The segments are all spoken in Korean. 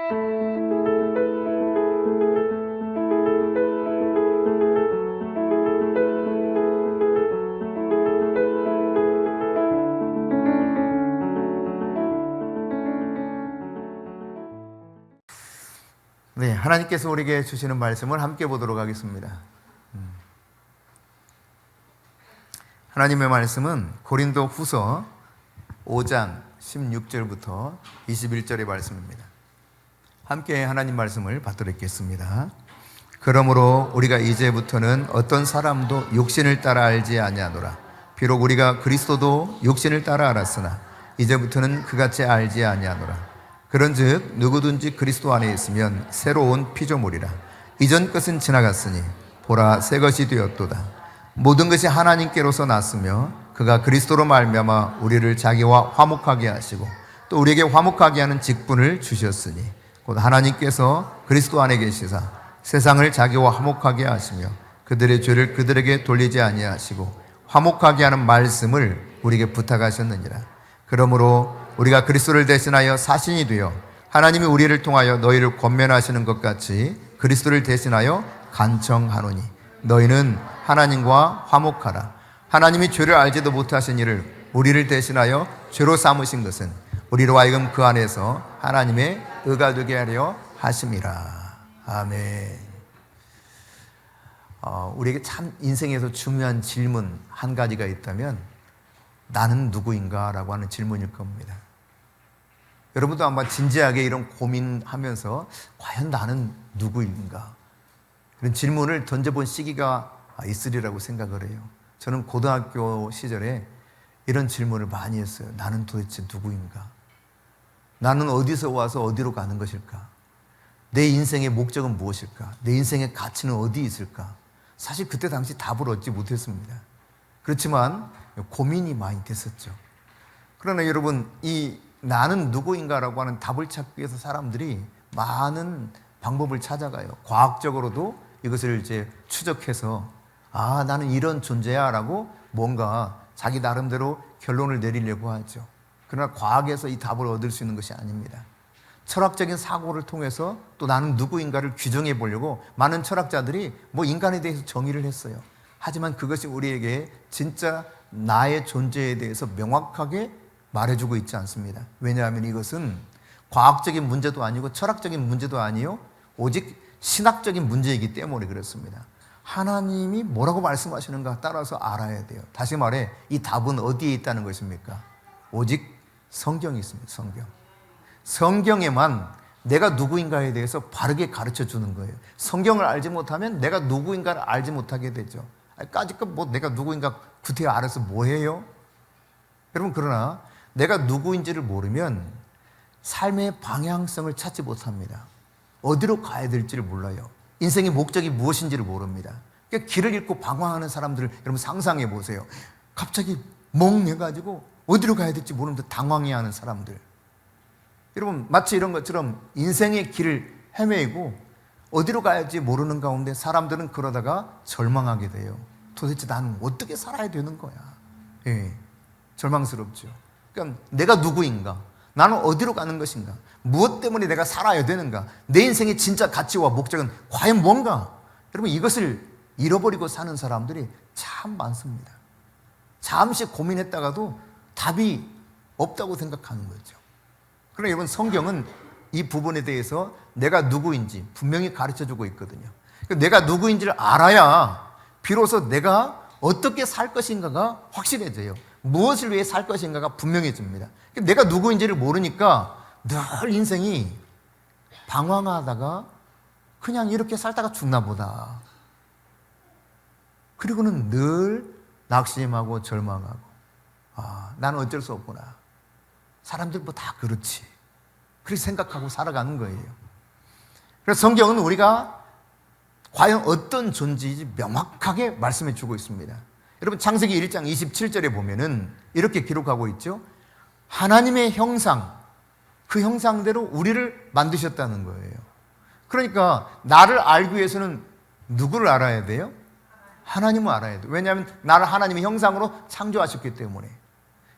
네, 하나님께서 우리에게 주시는 말씀을 함께 보도록 하겠습니다. 하나님의 말씀은 고린도 후서 5장 16절부터 21절의 말씀입니다. 함께 하나님 말씀을 받도록 읽겠습니다. 그러므로 우리가 이제부터는 어떤 사람도 육신을 따라 알지 아니하노라. 비록 우리가 그리스도도 육신을 따라 알았으나 이제부터는 그같이 알지 아니하노라. 그런즉 누구든지 그리스도 안에 있으면 새로운 피조물이라. 이전 것은 지나갔으니 보라 새 것이 되었도다. 모든 것이 하나님께로서 났으며 그가 그리스도로 말미암아 우리를 자기와 화목하게 하시고 또 우리에게 화목하게 하는 직분을 주셨으니 곧 하나님께서 그리스도 안에 계시사 세상을 자기와 화목하게 하시며 그들의 죄를 그들에게 돌리지 아니하시고 화목하게 하는 말씀을 우리에게 부탁하셨느니라. 그러므로 우리가 그리스도를 대신하여 사신이 되어 하나님이 우리를 통하여 너희를 권면하시는 것 같이 그리스도를 대신하여 간청하노니 너희는 하나님과 화목하라. 하나님이 죄를 알지도 못하신 이를 우리를 대신하여 죄로 삼으신 것은 우리로 하여금 그 안에서 하나님의 의가 되게 하려 하심이라. 아멘. 우리에게 참 인생에서 중요한 질문 한 가지가 있다면 나는 누구인가? 라고 하는 질문일 겁니다. 여러분도 아마 진지하게 이런 고민하면서 과연 나는 누구인가? 그런 질문을 던져본 시기가 있으리라고 생각을 해요. 저는 고등학교 시절에 이런 질문을 많이 했어요. 나는 도대체 누구인가? 나는 어디서 와서 어디로 가는 것일까? 내 인생의 목적은 무엇일까? 내 인생의 가치는 어디 있을까? 사실 그때 당시 답을 얻지 못했습니다. 그렇지만 고민이 많이 됐었죠. 그러나 여러분, 이 나는 누구인가라고 하는 답을 찾기 위해서 사람들이 많은 방법을 찾아가요. 과학적으로도 이것을 이제 추적해서 나는 이런 존재야 라고 뭔가 자기 나름대로 결론을 내리려고 하죠. 그러나 과학에서 이 답을 얻을 수 있는 것이 아닙니다. 철학적인 사고를 통해서 또 나는 누구인가를 규정해 보려고 많은 철학자들이 인간에 대해서 정의를 했어요. 하지만 그것이 우리에게 진짜 나의 존재에 대해서 명확하게 말해주고 있지 않습니다. 왜냐하면 이것은 과학적인 문제도 아니고 철학적인 문제도 아니요, 오직 신학적인 문제이기 때문에 그렇습니다. 하나님이 뭐라고 말씀하시는가 따라서 알아야 돼요. 다시 말해, 이 답은 어디에 있다는 것입니까? 오직 성경이 있습니다. 성경에만 내가 누구인가에 대해서 바르게 가르쳐 주는 거예요. 성경을 알지 못하면 내가 누구인가를 알지 못하게 되죠. 까짓것 내가 누구인가 구태여 알아서 뭐해요? 여러분, 그러나 내가 누구인지를 모르면 삶의 방향성을 찾지 못합니다. 어디로 가야 될지를 몰라요. 인생의 목적이 무엇인지를 모릅니다. 그러니까 길을 잃고 방황하는 사람들을 여러분 상상해 보세요. 갑자기 멍해가지고 어디로 가야 될지 모르는데 당황해하는 사람들. 여러분, 마치 이런 것처럼 인생의 길을 헤매고 어디로 가야지 모르는 가운데 사람들은 그러다가 절망하게 돼요. 도대체 나는 어떻게 살아야 되는 거야? 절망스럽죠. 그러니까 내가 누구인가? 나는 어디로 가는 것인가? 무엇 때문에 내가 살아야 되는가? 내 인생의 진짜 가치와 목적은 과연 뭔가? 여러분, 이것을 잃어버리고 사는 사람들이 참 많습니다. 잠시 고민했다가도 답이 없다고 생각하는 거죠. 그러나 여러분, 성경은 이 부분에 대해서 내가 누구인지 분명히 가르쳐주고 있거든요. 내가 누구인지를 알아야 비로소 내가 어떻게 살 것인가가 확실해져요. 무엇을 위해 살 것인가가 분명해집니다. 내가 누구인지를 모르니까 늘 인생이 방황하다가 그냥 이렇게 살다가 죽나 보다. 그리고는 늘 낙심하고 절망하고 나는 어쩔 수 없구나. 사람들 다 그렇지. 그렇게 생각하고 살아가는 거예요. 그래서 성경은 우리가 과연 어떤 존재인지 명확하게 말씀해 주고 있습니다. 여러분, 창세기 1장 27절에 보면은 이렇게 기록하고 있죠. 하나님의 형상, 그 형상대로 우리를 만드셨다는 거예요. 그러니까 나를 알기 위해서는 누구를 알아야 돼요? 하나님을 알아야 돼요. 왜냐하면 나를 하나님의 형상으로 창조하셨기 때문에.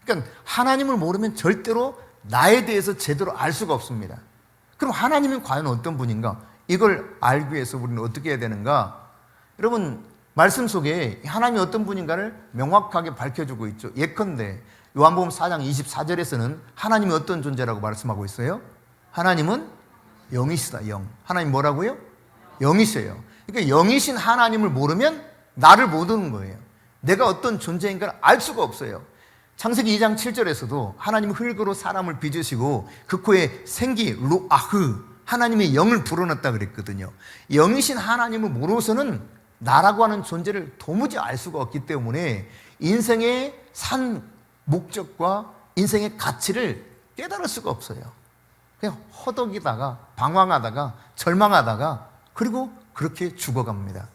그러니까 하나님을 모르면 절대로 나에 대해서 제대로 알 수가 없습니다. 그럼 하나님은 과연 어떤 분인가? 이걸 알기 위해서 우리는 어떻게 해야 되는가? 여러분, 말씀 속에 하나님이 어떤 분인가를 명확하게 밝혀주고 있죠. 예컨대 요한복음 4장 24절에서는 하나님이 어떤 존재라고 말씀하고 있어요? 하나님은 영이시다, 영. 하나님 뭐라고요? 영이세요. 그러니까 영이신 하나님을 모르면 나를 모르는 거예요. 내가 어떤 존재인가를 알 수가 없어요. 창세기 2장 7절에서도 하나님은 흙으로 사람을 빚으시고 그 코에 생기, 루아흐, 하나님의 영을 불어넣었다 그랬거든요. 영이신 하나님을 모르고서는 나라고 하는 존재를 도무지 알 수가 없기 때문에 인생의 산 목적과 인생의 가치를 깨달을 수가 없어요. 그냥 허덕이다가 방황하다가 절망하다가 그리고 그렇게 죽어갑니다.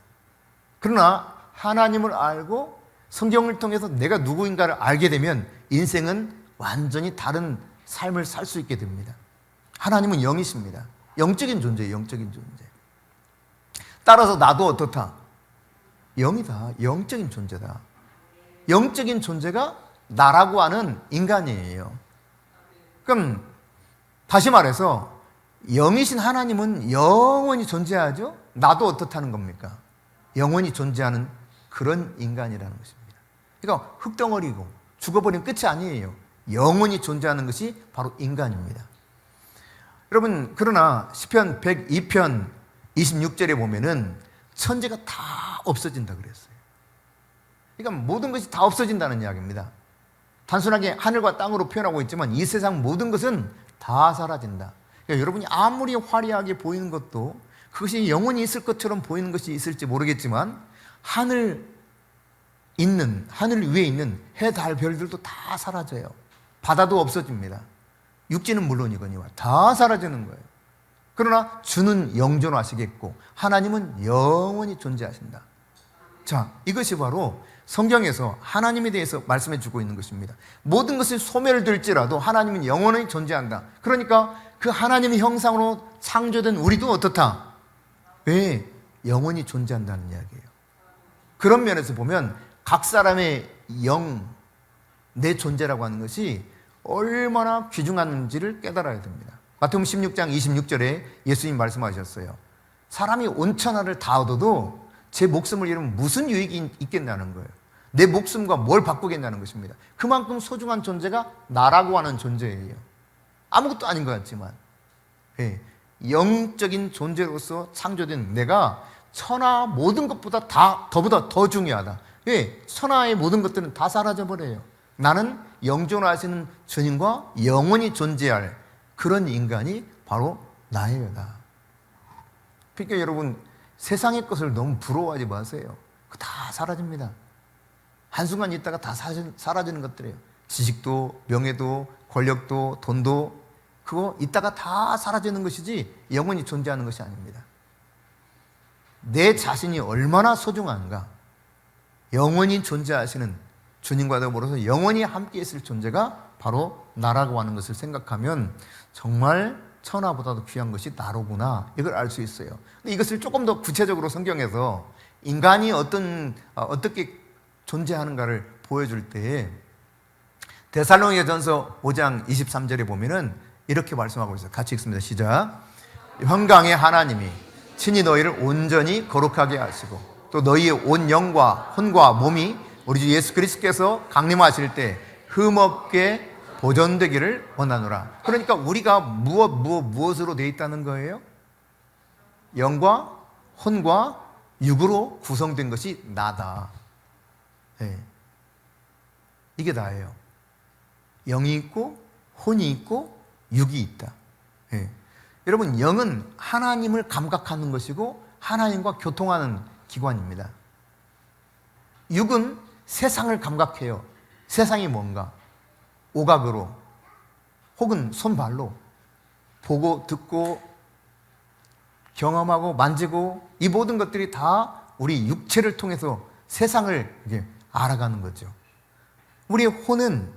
그러나 하나님을 알고 성경을 통해서 내가 누구인가를 알게 되면 인생은 완전히 다른 삶을 살 수 있게 됩니다. 하나님은 영이십니다. 영적인 존재예요. 영적인 존재. 따라서 나도 어떻다? 영이다. 영적인 존재다. 영적인 존재가 나라고 하는 인간이에요. 그럼 다시 말해서 영이신 하나님은 영원히 존재하죠? 나도 어떻다는 겁니까? 영원히 존재하는 그런 인간이라는 것입니다. 그러니까 흙덩어리고 죽어버리면 끝이 아니에요. 영원히 존재하는 것이 바로 인간입니다. 여러분, 그러나 시편 102편 26절에 보면은 천재가 다 없어진다 그랬어요. 그러니까 모든 것이 다 없어진다는 이야기입니다. 단순하게 하늘과 땅으로 표현하고 있지만 이 세상 모든 것은 다 사라진다. 그러니까 여러분이 아무리 화려하게 보이는 것도 그것이 영원히 있을 것처럼 보이는 것이 있을지 모르겠지만 하늘 위에 있는 해, 달, 별들도 다 사라져요. 바다도 없어집니다. 육지는 물론이거니와 다 사라지는 거예요. 그러나 주는 영존하시겠고 하나님은 영원히 존재하신다. 자, 이것이 바로 성경에서 하나님에 대해서 말씀해 주고 있는 것입니다. 모든 것이 소멸될지라도 하나님은 영원히 존재한다. 그러니까 그 하나님의 형상으로 창조된 우리도 어떻다? 왜? 영원히 존재한다는 이야기예요. 그런 면에서 보면 각 사람의 영, 내 존재라고 하는 것이 얼마나 귀중한지를 깨달아야 됩니다. 마태복음 16장 26절에 예수님 말씀하셨어요. 사람이 온천하를 다 얻어도 제 목숨을 잃으면 무슨 유익이 있겠냐는 거예요. 내 목숨과 뭘 바꾸겠냐는 것입니다. 그만큼 소중한 존재가 나라고 하는 존재예요. 아무것도 아닌 것 같지만 영적인 존재로서 창조된 내가 천하 모든 것보다 더보다 더 중요하다. 천하의 모든 것들은 다 사라져버려요. 나는 영존하시는 주님과 영원히 존재할 그런 인간이 바로 나예요. 나. 그러니까 여러분, 세상의 것을 너무 부러워하지 마세요. 그거 다 사라집니다. 한순간 있다가 다 사라지는 것들이에요. 지식도, 명예도, 권력도, 돈도 그거 있다가 다 사라지는 것이지 영원히 존재하는 것이 아닙니다. 내 자신이 얼마나 소중한가, 영원히 존재하시는 주님과 더불어서 영원히 함께 있을 존재가 바로 나라고 하는 것을 생각하면 정말 천하보다도 귀한 것이 나로구나, 이걸 알 수 있어요. 근데 이것을 조금 더 구체적으로 성경에서 인간이 어떻게 존재하는가를 보여줄 때 데살로니가전서 5장 23절에 보면은 이렇게 말씀하고 있어요. 같이 읽습니다. 시작. 평강의 하나님이 친히 너희를 온전히 거룩하게 하시고 또 너희의 온 영과 혼과 몸이 우리 주 예수 그리스도께서 강림하실 때 흠없게 보존되기를 원하노라. 그러니까 우리가 무엇으로 되어 있다는 거예요? 영과 혼과 육으로 구성된 것이 나다. 이게 나예요. 영이 있고 혼이 있고 육이 있다. 여러분, 영은 하나님을 감각하는 것이고 하나님과 교통하는 기관입니다. 육은 세상을 감각해요. 세상이 뭔가 오각으로 혹은 손발로 보고 듣고 경험하고 만지고 이 모든 것들이 다 우리 육체를 통해서 세상을 이렇게 알아가는 거죠. 우리 혼은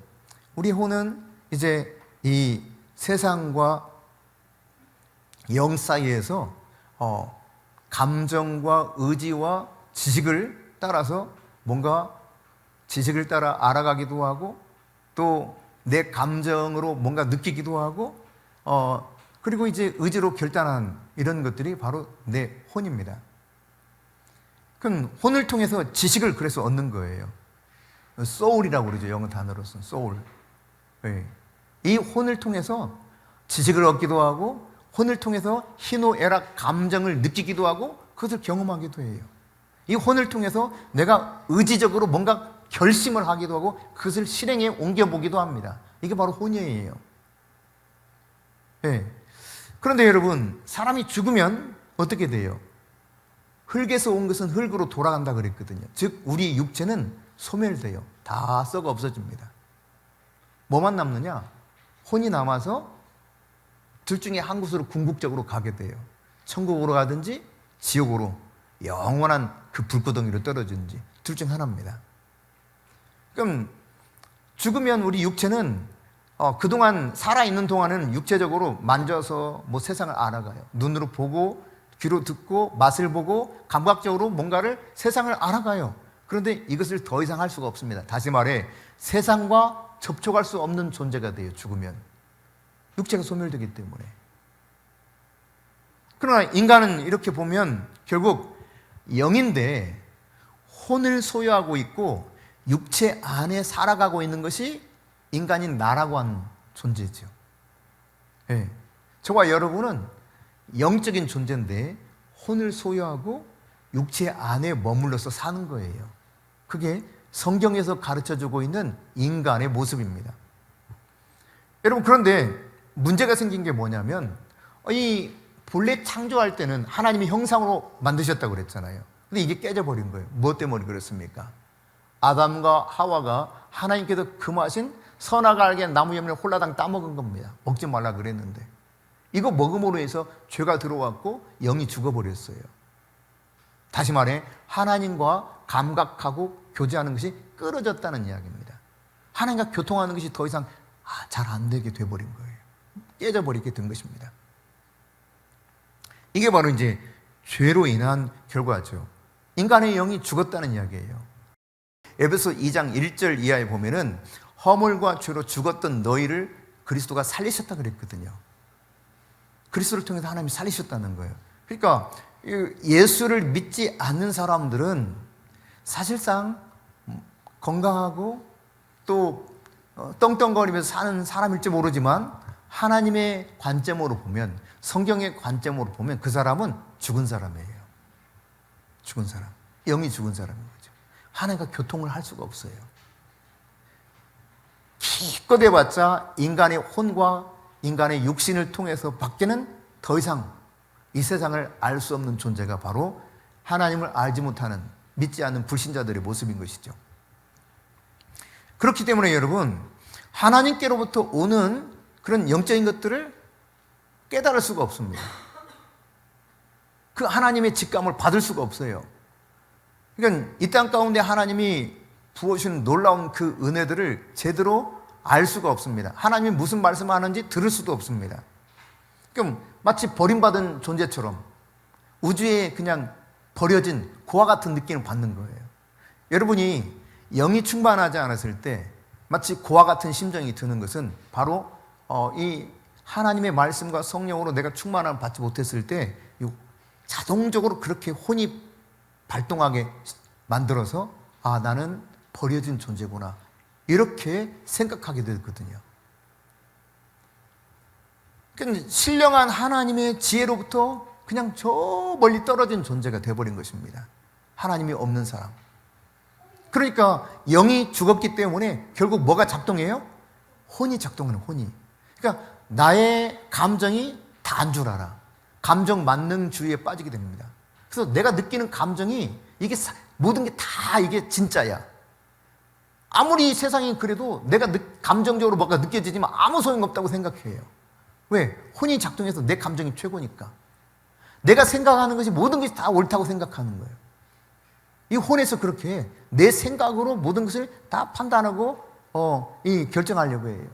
이제 이 세상과 영 사이에서 감정과 의지와 지식을 따라서 뭔가 지식을 따라 알아가기도 하고 또 내 감정으로 뭔가 느끼기도 하고 그리고 이제 의지로 결단한 이런 것들이 바로 내 혼입니다. 그럼 혼을 통해서 지식을 그래서 얻는 거예요. soul이라고 그러죠. 영어 단어로서 soul. 네. 이 혼을 통해서 지식을 얻기도 하고 혼을 통해서 희노애락 감정을 느끼기도 하고 그것을 경험하기도 해요. 이 혼을 통해서 내가 의지적으로 뭔가 결심을 하기도 하고 그것을 실행에 옮겨보기도 합니다. 이게 바로 혼이에요. 네. 그런데 여러분, 사람이 죽으면 어떻게 돼요? 흙에서 온 것은 흙으로 돌아간다 그랬거든요. 즉 우리 육체는 소멸돼요. 다 썩어 없어집니다. 뭐만 남느냐? 혼이 남아서 둘 중에 한 곳으로 궁극적으로 가게 돼요. 천국으로 가든지 지옥으로 영원한 그 불구덩이로 떨어지는지 둘 중 하나입니다. 그럼 죽으면 우리 육체는 그동안 살아있는 동안은 육체적으로 만져서 뭐 세상을 알아가요. 눈으로 보고 귀로 듣고 맛을 보고 감각적으로 뭔가를 세상을 알아가요. 그런데 이것을 더 이상 할 수가 없습니다. 다시 말해 세상과 접촉할 수 없는 존재가 돼요. 죽으면 육체가 소멸되기 때문에. 그러나 인간은 이렇게 보면 결국 영인데 혼을 소유하고 있고 육체 안에 살아가고 있는 것이 인간인 나라고 하는 존재죠. 네. 저와 여러분은 영적인 존재인데 혼을 소유하고 육체 안에 머물러서 사는 거예요. 그게 성경에서 가르쳐주고 있는 인간의 모습입니다. 여러분, 그런데 문제가 생긴 게 뭐냐면 이 본래 창조할 때는 하나님이 형상으로 만드셨다고 그랬잖아요. 근데 이게 깨져버린 거예요. 무엇 때문에 그렇습니까? 아담과 하와가 하나님께서 금하신 선악을 알게 나무 열매를 홀라당 따먹은 겁니다. 먹지 말라 그랬는데 이거 먹음으로 해서 죄가 들어왔고 영이 죽어버렸어요. 다시 말해 하나님과 감각하고 교제하는 것이 끊어졌다는 이야기입니다. 하나님과 교통하는 것이 더 이상 잘 안 되게 돼버린 거예요. 깨져버리게 된 것입니다. 이게 바로 이제 죄로 인한 결과죠. 인간의 영이 죽었다는 이야기예요. 에베소 2장 1절 이하에 보면은 허물과 죄로 죽었던 너희를 그리스도가 살리셨다 그랬거든요. 그리스도를 통해서 하나님이 살리셨다는 거예요. 그러니까 예수를 믿지 않는 사람들은 사실상 건강하고 또 떵떵거리면서 사는 사람일지 모르지만 하나님의 관점으로 보면, 성경의 관점으로 보면 그 사람은 죽은 사람이에요. 죽은 사람. 영이 죽은 사람인 거죠. 하나님과 교통을 할 수가 없어요. 기껏 해봤자 인간의 혼과 인간의 육신을 통해서 밖에는 더 이상 이 세상을 알 수 없는 존재가 바로 하나님을 알지 못하는, 믿지 않는 불신자들의 모습인 것이죠. 그렇기 때문에 여러분, 하나님께로부터 오는 그런 영적인 것들을 깨달을 수가 없습니다. 그 하나님의 직감을 받을 수가 없어요. 그러니까 이 땅 가운데 하나님이 부어주신 놀라운 그 은혜들을 제대로 알 수가 없습니다. 하나님이 무슨 말씀하는지 들을 수도 없습니다. 그럼 마치 버림받은 존재처럼 우주에 그냥 버려진 고와 같은 느낌을 받는 거예요. 여러분이 영이 충만하지 않았을 때 마치 고와 같은 심정이 드는 것은 바로 이 하나님의 말씀과 성령으로 내가 충만함을 받지 못했을 때 자동적으로 그렇게 혼이 발동하게 만들어서 나는 버려진 존재구나, 이렇게 생각하게 되거든요. 그러니까 신령한 하나님의 지혜로부터 그냥 저 멀리 떨어진 존재가 되어버린 것입니다. 하나님이 없는 사람. 그러니까 영이 죽었기 때문에 결국 뭐가 작동해요? 혼이 작동하는, 혼이. 그러니까 나의 감정이 다인 줄 알아. 감정 만능주의에 빠지게 됩니다. 그래서 내가 느끼는 감정이 이게 모든 게 다 이게 진짜야. 아무리 세상이 그래도 내가 감정적으로 뭔가 느껴지지만 아무 소용없다고 생각해요. 왜? 혼이 작동해서 내 감정이 최고니까. 내가 생각하는 것이 모든 것이 다 옳다고 생각하는 거예요. 이 혼에서 그렇게 내 생각으로 모든 것을 다 판단하고 결정하려고 해요.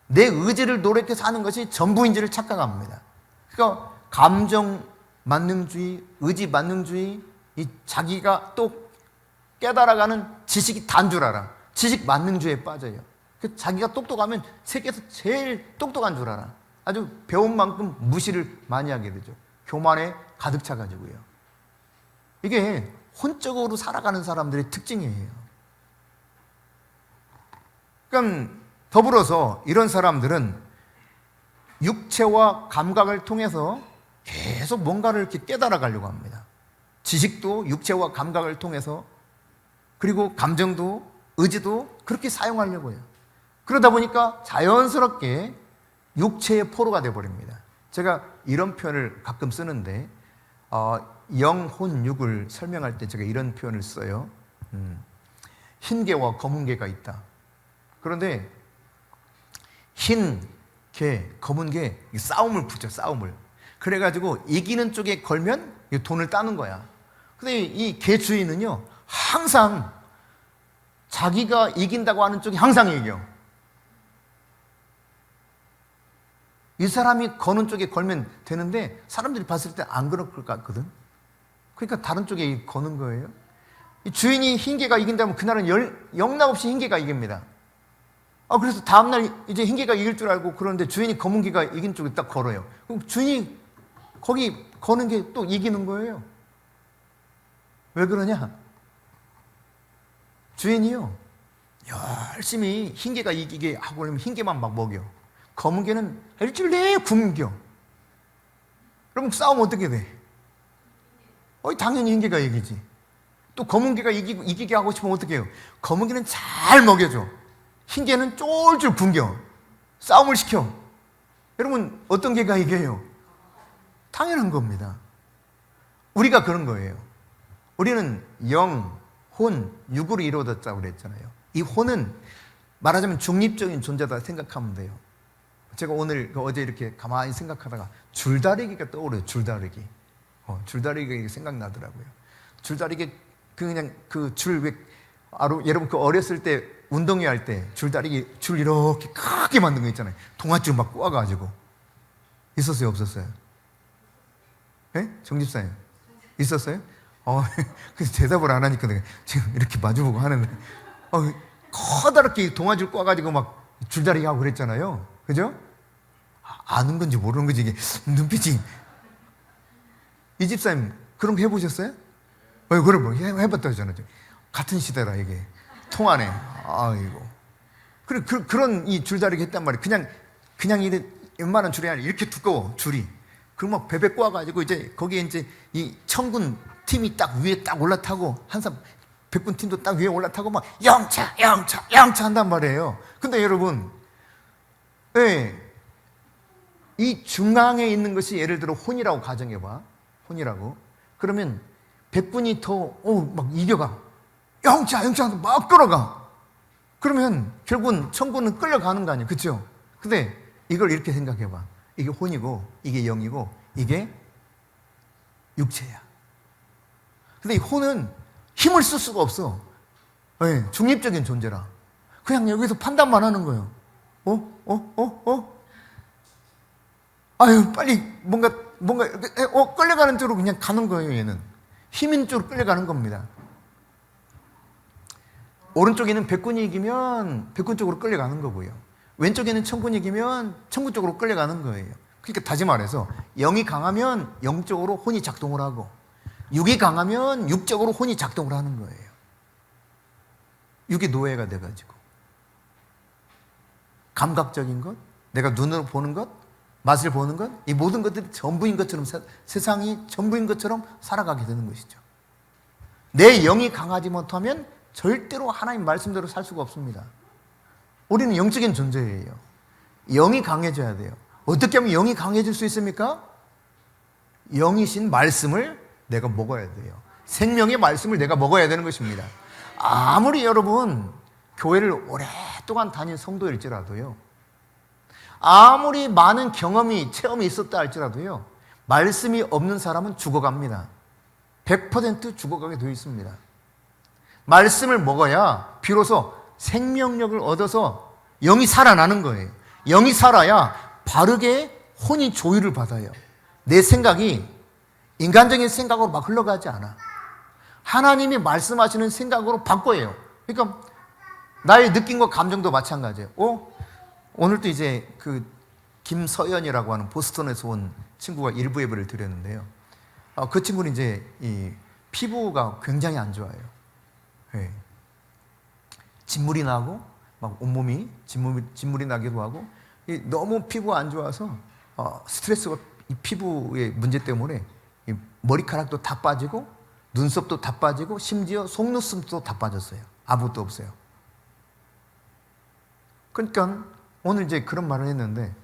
내 의지를 노력해서 하는 것이 전부인지를 착각합니다. 그러니까 감정 만능주의, 의지 만능주의, 이 자기가 또 깨달아가는 지식이 단 줄 알아. 지식 만능주의에 빠져요. 자기가 똑똑하면 세계에서 제일 똑똑한 줄 알아. 아주 배운 만큼 무시를 많이 하게 되죠. 교만에 가득 차가지고요. 이게 혼적으로 살아가는 사람들의 특징이에요. 그러니까 더불어서 이런 사람들은 육체와 감각을 통해서 계속 뭔가를 이렇게 깨달아 가려고 합니다. 지식도 육체와 감각을 통해서, 그리고 감정도 의지도 그렇게 사용하려고 해요. 그러다 보니까 자연스럽게 육체의 포로가 되어버립니다. 제가 이런 표현을 가끔 쓰는데 영, 혼, 육을 설명할 때 제가 이런 표현을 써요. 흰 개와 검은 개가 있다. 그런데 흰 개, 검은 개 싸움을 붙여, 싸움을. 그래가지고 이기는 쪽에 걸면 돈을 따는 거야. 근데 이 개 주인은요, 항상 자기가 이긴다고 하는 쪽이 항상 이겨. 이 사람이 거는 쪽에 걸면 되는데 사람들이 봤을 때 안 그럴 것 같거든. 그러니까 다른 쪽에 거는 거예요. 이 주인이 흰개가 이긴다면 그날은 영락없이 흰개가 이깁니다. 그래서 다음날 이제 흰개가 이길 줄 알고 그러는데 주인이 검은 개가 이긴 쪽에 딱 걸어요. 그럼 주인이 거기 거는 게 또 이기는 거예요. 왜 그러냐? 주인이요, 열심히 흰개가 이기게 하고 그러면 흰개만 막 먹여. 검은 개는 일주일 내내 굶겨. 그럼 싸우면 어떻게 돼? 당연히 흰개가 이기지. 또 검은 개가 이기게 하고 싶으면 어떻게 해요? 검은 개는 잘 먹여줘. 흰개는 쫄쫄 굶겨. 싸움을 시켜. 여러분, 어떤 개가 이겨요? 당연한 겁니다. 우리가 그런 거예요. 우리는 영, 혼, 육으로 이루어졌다고 그랬잖아요. 이 혼은 말하자면 중립적인 존재다 생각하면 돼요. 제가 오늘 어제 이렇게 가만히 생각하다가 줄다리기가 떠오르요. 줄다리기. 줄다리기가 생각나더라고요. 줄다리기 그냥 그 줄 왜 여러분 그 어렸을 때 운동회 할 때 줄다리기 줄 이렇게 크게 만든 거 있잖아요. 동아줄 막 꼬아가지고. 있었어요, 없었어요? 예? 정집사님 있었어요? 그래서 대답을 안 하니까 내가 지금 이렇게 마주보고 하는데 커다랗게 동아줄 꼬아가지고 막 줄다리기 하고 그랬잖아요. 그죠? 아는 건지 모르는 건지 이게 눈빛이. 이 집사님 그런 거 해보셨어요? 그럼 뭐 해봤다고 하잖아요. 같은 시대라 이게 통하네. 아이고. 그런 이 줄다리기 했단 말이에요. 그냥 이래 웬만한 줄이 아니라 이렇게 두꺼워 줄이. 그럼 막 베베 꼬아가지고 이제 거기에 이제 이 청군 팀이 딱 위에 딱 올라타고 한삼 백군 팀도 딱 위에 올라타고 막 영차 한단 말이에요. 근데 여러분, 이 중앙에 있는 것이 예를 들어 혼이라고 가정해봐. 혼이라고. 그러면 백군이 더 막 이겨가. 영차 막 끌어가. 그러면 결국은 청군은 끌려가는 거 아니에요. 그렇죠? 근데 이걸 이렇게 생각해봐. 이게 혼이고 이게 영이고 이게 육체야. 근데 이 혼은 힘을 쓸 수가 없어. 중립적인 존재라. 그냥 여기서 판단만 하는 거예요. 아유, 빨리 뭔가 끌려가는 쪽으로 그냥 가는 거예요. 얘는 힘 있는 쪽으로 끌려가는 겁니다. 오른쪽에는 백군이 이기면 백군 쪽으로 끌려가는 거고요. 왼쪽에는 청군이 이기면 청군 쪽으로 끌려가는 거예요. 그러니까 다시 말해서 영이 강하면 영적으로 혼이 작동을 하고 육이 강하면 육적으로 혼이 작동을 하는 거예요. 육이 노예가 돼가지고 감각적인 것, 내가 눈으로 보는 것, 맛을 보는 것, 이 모든 것들이 전부인 것처럼 세상이 전부인 것처럼 살아가게 되는 것이죠. 내 영이 강하지 못하면 절대로 하나님 말씀대로 살 수가 없습니다. 우리는 영적인 존재예요. 영이 강해져야 돼요. 어떻게 하면 영이 강해질 수 있습니까? 영이신 말씀을 내가 먹어야 돼요. 생명의 말씀을 내가 먹어야 되는 것입니다. 아무리 여러분 교회를 오랫동안 다닌 성도일지라도요, 아무리 많은 체험이 있었다 할지라도요, 말씀이 없는 사람은 죽어갑니다. 100% 죽어가게 되어 있습니다. 말씀을 먹어야 비로소 생명력을 얻어서 영이 살아나는 거예요. 영이 살아야 바르게 혼이 조율을 받아요. 내 생각이 인간적인 생각으로 막 흘러가지 않아. 하나님이 말씀하시는 생각으로 바꿔요. 그러니까 나의 느낌과 감정도 마찬가지예요. 오늘도 이제 그 김서연이라고 하는 보스턴에서 온 친구가 일부 예배를 드렸는데요. 그 친구는 이제 이 피부가 굉장히 안 좋아요. 네. 진물이 나고 막 온몸이 진물이 나기도 하고 너무 피부가 안 좋아서 스트레스가 이 피부의 문제 때문에 이 머리카락도 다 빠지고 눈썹도 다 빠지고 심지어 속눈썹도 다 빠졌어요. 아무것도 없어요. 그러니까 오늘 이제 그런 말을 했는데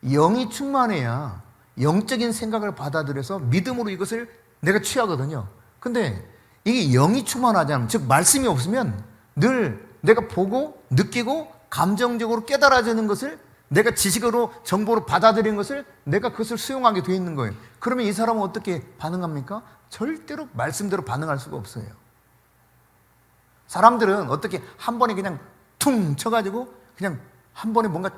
영이 충만해야 영적인 생각을 받아들여서 믿음으로 이것을 내가 취하거든요. 근데 이게 영이 충만하지 않으면, 즉 말씀이 없으면 늘 내가 보고 느끼고 감정적으로 깨달아지는 것을, 내가 지식으로 정보로 받아들이는 것을 내가 그것을 수용하게 돼 있는 거예요. 그러면 이 사람은 어떻게 반응합니까? 절대로 말씀대로 반응할 수가 없어요. 사람들은 어떻게 한 번에 그냥 퉁 쳐가지고 그냥 한 번에 뭔가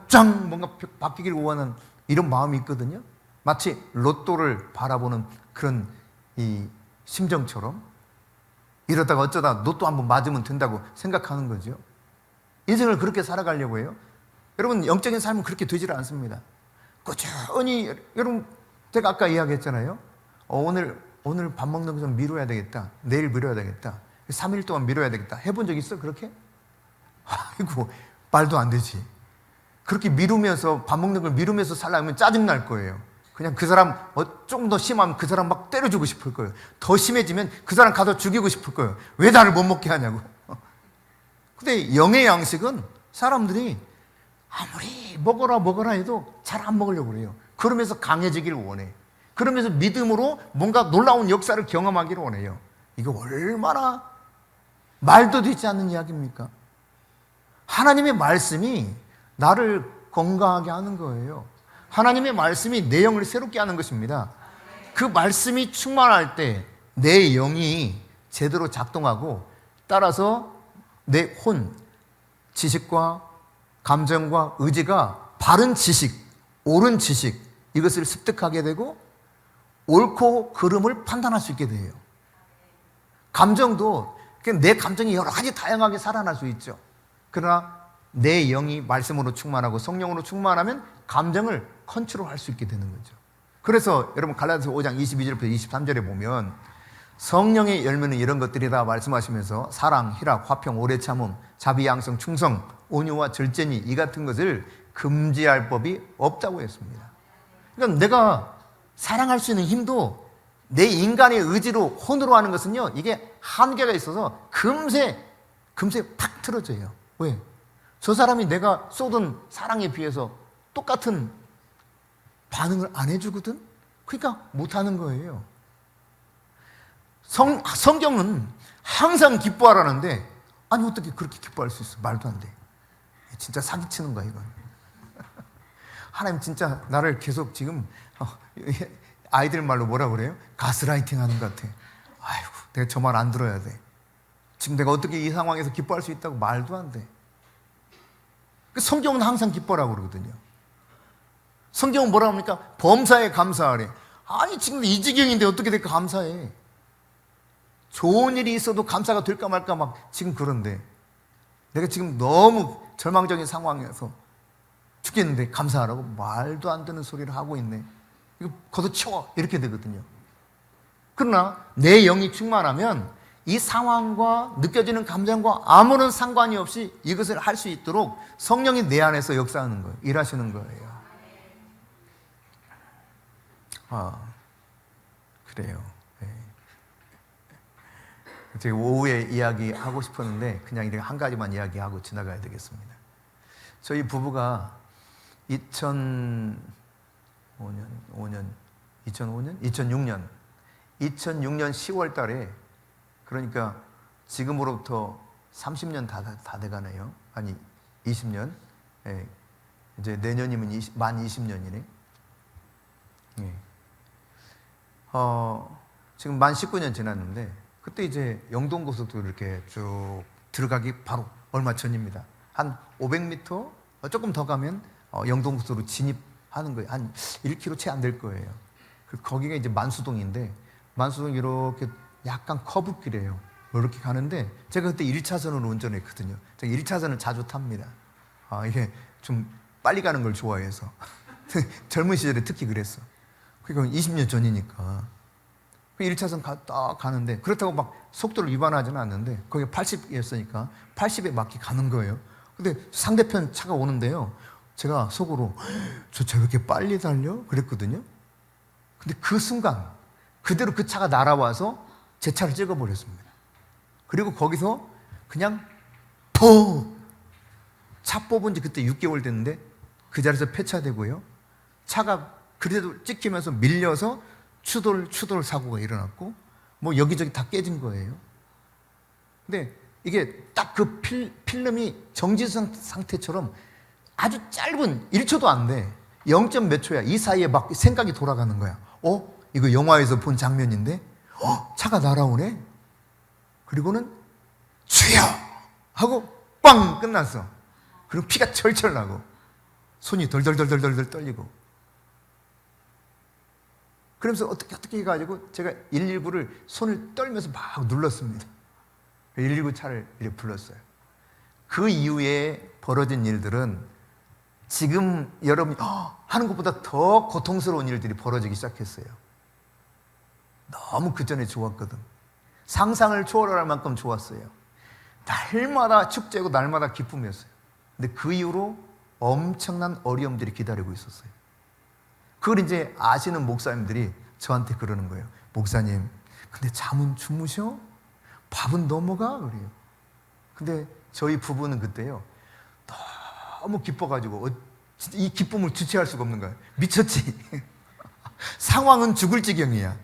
바뀌기를 원하는 이런 마음이 있거든요. 마치 로또를 바라보는 그런 이 심정처럼 이러다가 어쩌다 로또 한번 맞으면 된다고 생각하는 거죠. 인생을 그렇게 살아가려고 해요. 여러분, 영적인 삶은 그렇게 되질 않습니다. 꾸준히, 여러분, 제가 아까 이야기했잖아요. 오늘 밥 먹는 거 좀 미뤄야 되겠다. 내일 미뤄야 되겠다. 3일 동안 미뤄야 되겠다. 해본 적 있어, 그렇게? 아이고, 말도 안 되지. 그렇게 미루면서, 밥 먹는 걸 미루면서 살려면 짜증날 거예요. 그냥 그 사람, 조금 더 심하면 그 사람 막 때려주고 싶을 거예요. 더 심해지면 그 사람 가서 죽이고 싶을 거예요. 왜 나를 못 먹게 하냐고. 근데 영의 양식은 사람들이 아무리 먹어라 해도 잘 안 먹으려고 그래요. 그러면서 강해지길 원해. 그러면서 믿음으로 뭔가 놀라운 역사를 경험하기를 원해요. 이게 얼마나 말도 되지 않는 이야기입니까? 하나님의 말씀이 나를 건강하게 하는 거예요. 하나님의 말씀이 내 영을 새롭게 하는 것입니다. 그 말씀이 충만할 때 내 영이 제대로 작동하고, 따라서 내 혼, 지식과 감정과 의지가 바른 지식, 옳은 지식, 이것을 습득하게 되고 옳고 그름을 판단할 수 있게 돼요. 감정도 내 감정이 여러 가지 다양하게 살아날 수 있죠. 그러나 내 영이 말씀으로 충만하고 성령으로 충만하면 감정을 컨트롤할 수 있게 되는 거죠. 그래서 여러분 갈라디아서 5장 22절부터 23절에 보면 성령의 열매는 이런 것들이다 말씀하시면서 사랑, 희락, 화평, 오래 참음, 자비, 양성, 충성, 온유와 절제니 이 같은 것을 금지할 법이 없다고 했습니다. 그러니까 내가 사랑할 수 있는 힘도 내 인간의 의지로 혼으로 하는 것은요, 이게 한계가 있어서 금세 팍 틀어져요. 왜? 저 사람이 내가 쏟은 사랑에 비해서 똑같은 반응을 안 해주거든? 그러니까 못하는 거예요. 성경은 항상 기뻐하라는데, 아니 어떻게 그렇게 기뻐할 수 있어? 말도 안 돼. 진짜 사기치는 거야 이건. 하나님 진짜 나를 계속 지금 아이들 말로 뭐라 그래요? 가스라이팅 하는 것 같아. 아이고, 내가 저 말 안 들어야 돼. 지금 내가 어떻게 이 상황에서 기뻐할 수 있다고? 말도 안 돼. 성경은 항상 기뻐라고 그러거든요. 성경은 뭐라 합니까? 범사에 감사하래. 아니 지금 이 지경인데 어떻게 될까 감사해. 좋은 일이 있어도 감사가 될까 말까 막 지금 그런데, 내가 지금 너무 절망적인 상황에서 죽겠는데 감사하라고? 말도 안 되는 소리를 하고 있네. 이거 걷어치워 이렇게 되거든요. 그러나 내 영이 충만하면 이 상황과 느껴지는 감정과 아무런 상관이 없이 이것을 할 수 있도록 성령이 내 안에서 역사하는 거예요. 일하시는 거예요. 그래요. 제가 오후에 이야기하고 싶었는데 그냥 이렇게 한 가지만 이야기하고 지나가야 되겠습니다. 저희 부부가 2006년 10월 달에, 그러니까 지금으로부터 30년 다 돼가네요. 아니 20년. 예. 이제 내년이면 만 20년이네. 예. 지금 만 19년 지났는데, 그때 이제 영동고속도로 이렇게 쭉 들어가기 바로 얼마 전입니다. 한 500m 조금 더 가면 영동고속도로 진입하는 거예요. 한 1km 채 안 될 거예요. 거기가 이제 만수동인데, 만수동 이렇게 약간 커브길이에요. 이렇게 가는데 제가 그때 1차선으로 운전했거든요. 제가 1차선을 자주 탑니다. 이게 좀 빨리 가는 걸 좋아해서. 젊은 시절에 특히 그랬어. 그러니까 20년 전이니까. 1차선 딱 가는데, 그렇다고 막 속도를 위반하지는 않는데, 거기 80이었으니까 80에 맞게 가는 거예요. 근데 상대편 차가 오는데요. 제가 속으로, 저 저렇게 빨리 달려? 그랬거든요. 근데 그 순간, 그대로 그 차가 날아와서 제 차를 찍어버렸습니다. 그리고 거기서 그냥 차 뽑은 지 그때 6개월 됐는데 그 자리에서 폐차되고요. 차가 그래도 찍히면서 밀려서 추돌 사고가 일어났고 뭐 여기저기 다 깨진 거예요. 근데 이게 딱 그 필름이 정지 상태처럼 아주 짧은 1초도 안 돼. 0. 몇 초야. 이 사이에 막 생각이 돌아가는 거야. 이거 영화에서 본 장면인데 차가 날아오네. 그리고는 주여 하고 빵 끝났어. 그리고 피가 철철 나고 손이 덜덜덜덜덜 떨리고. 그러면서 어떻게 해가지고 제가 119를 손을 떨면서 막 눌렀습니다. 119 차를 이렇게 불렀어요. 그 이후에 벌어진 일들은 지금 여러분이 하는 것보다 더 고통스러운 일들이 벌어지기 시작했어요. 너무 그 전에 좋았거든. 상상을 초월할 만큼 좋았어요. 날마다 축제고 날마다 기쁨이었어요. 근데 그 이후로 엄청난 어려움들이 기다리고 있었어요. 그걸 이제 아시는 목사님들이 저한테 그러는 거예요. 목사님, 근데 잠은 주무셔? 밥은 넘어가? 그래요. 근데 저희 부부는 그때요, 너무 기뻐가지고 이 기쁨을 주체할 수가 없는 거예요. 미쳤지? 상황은 죽을 지경이야.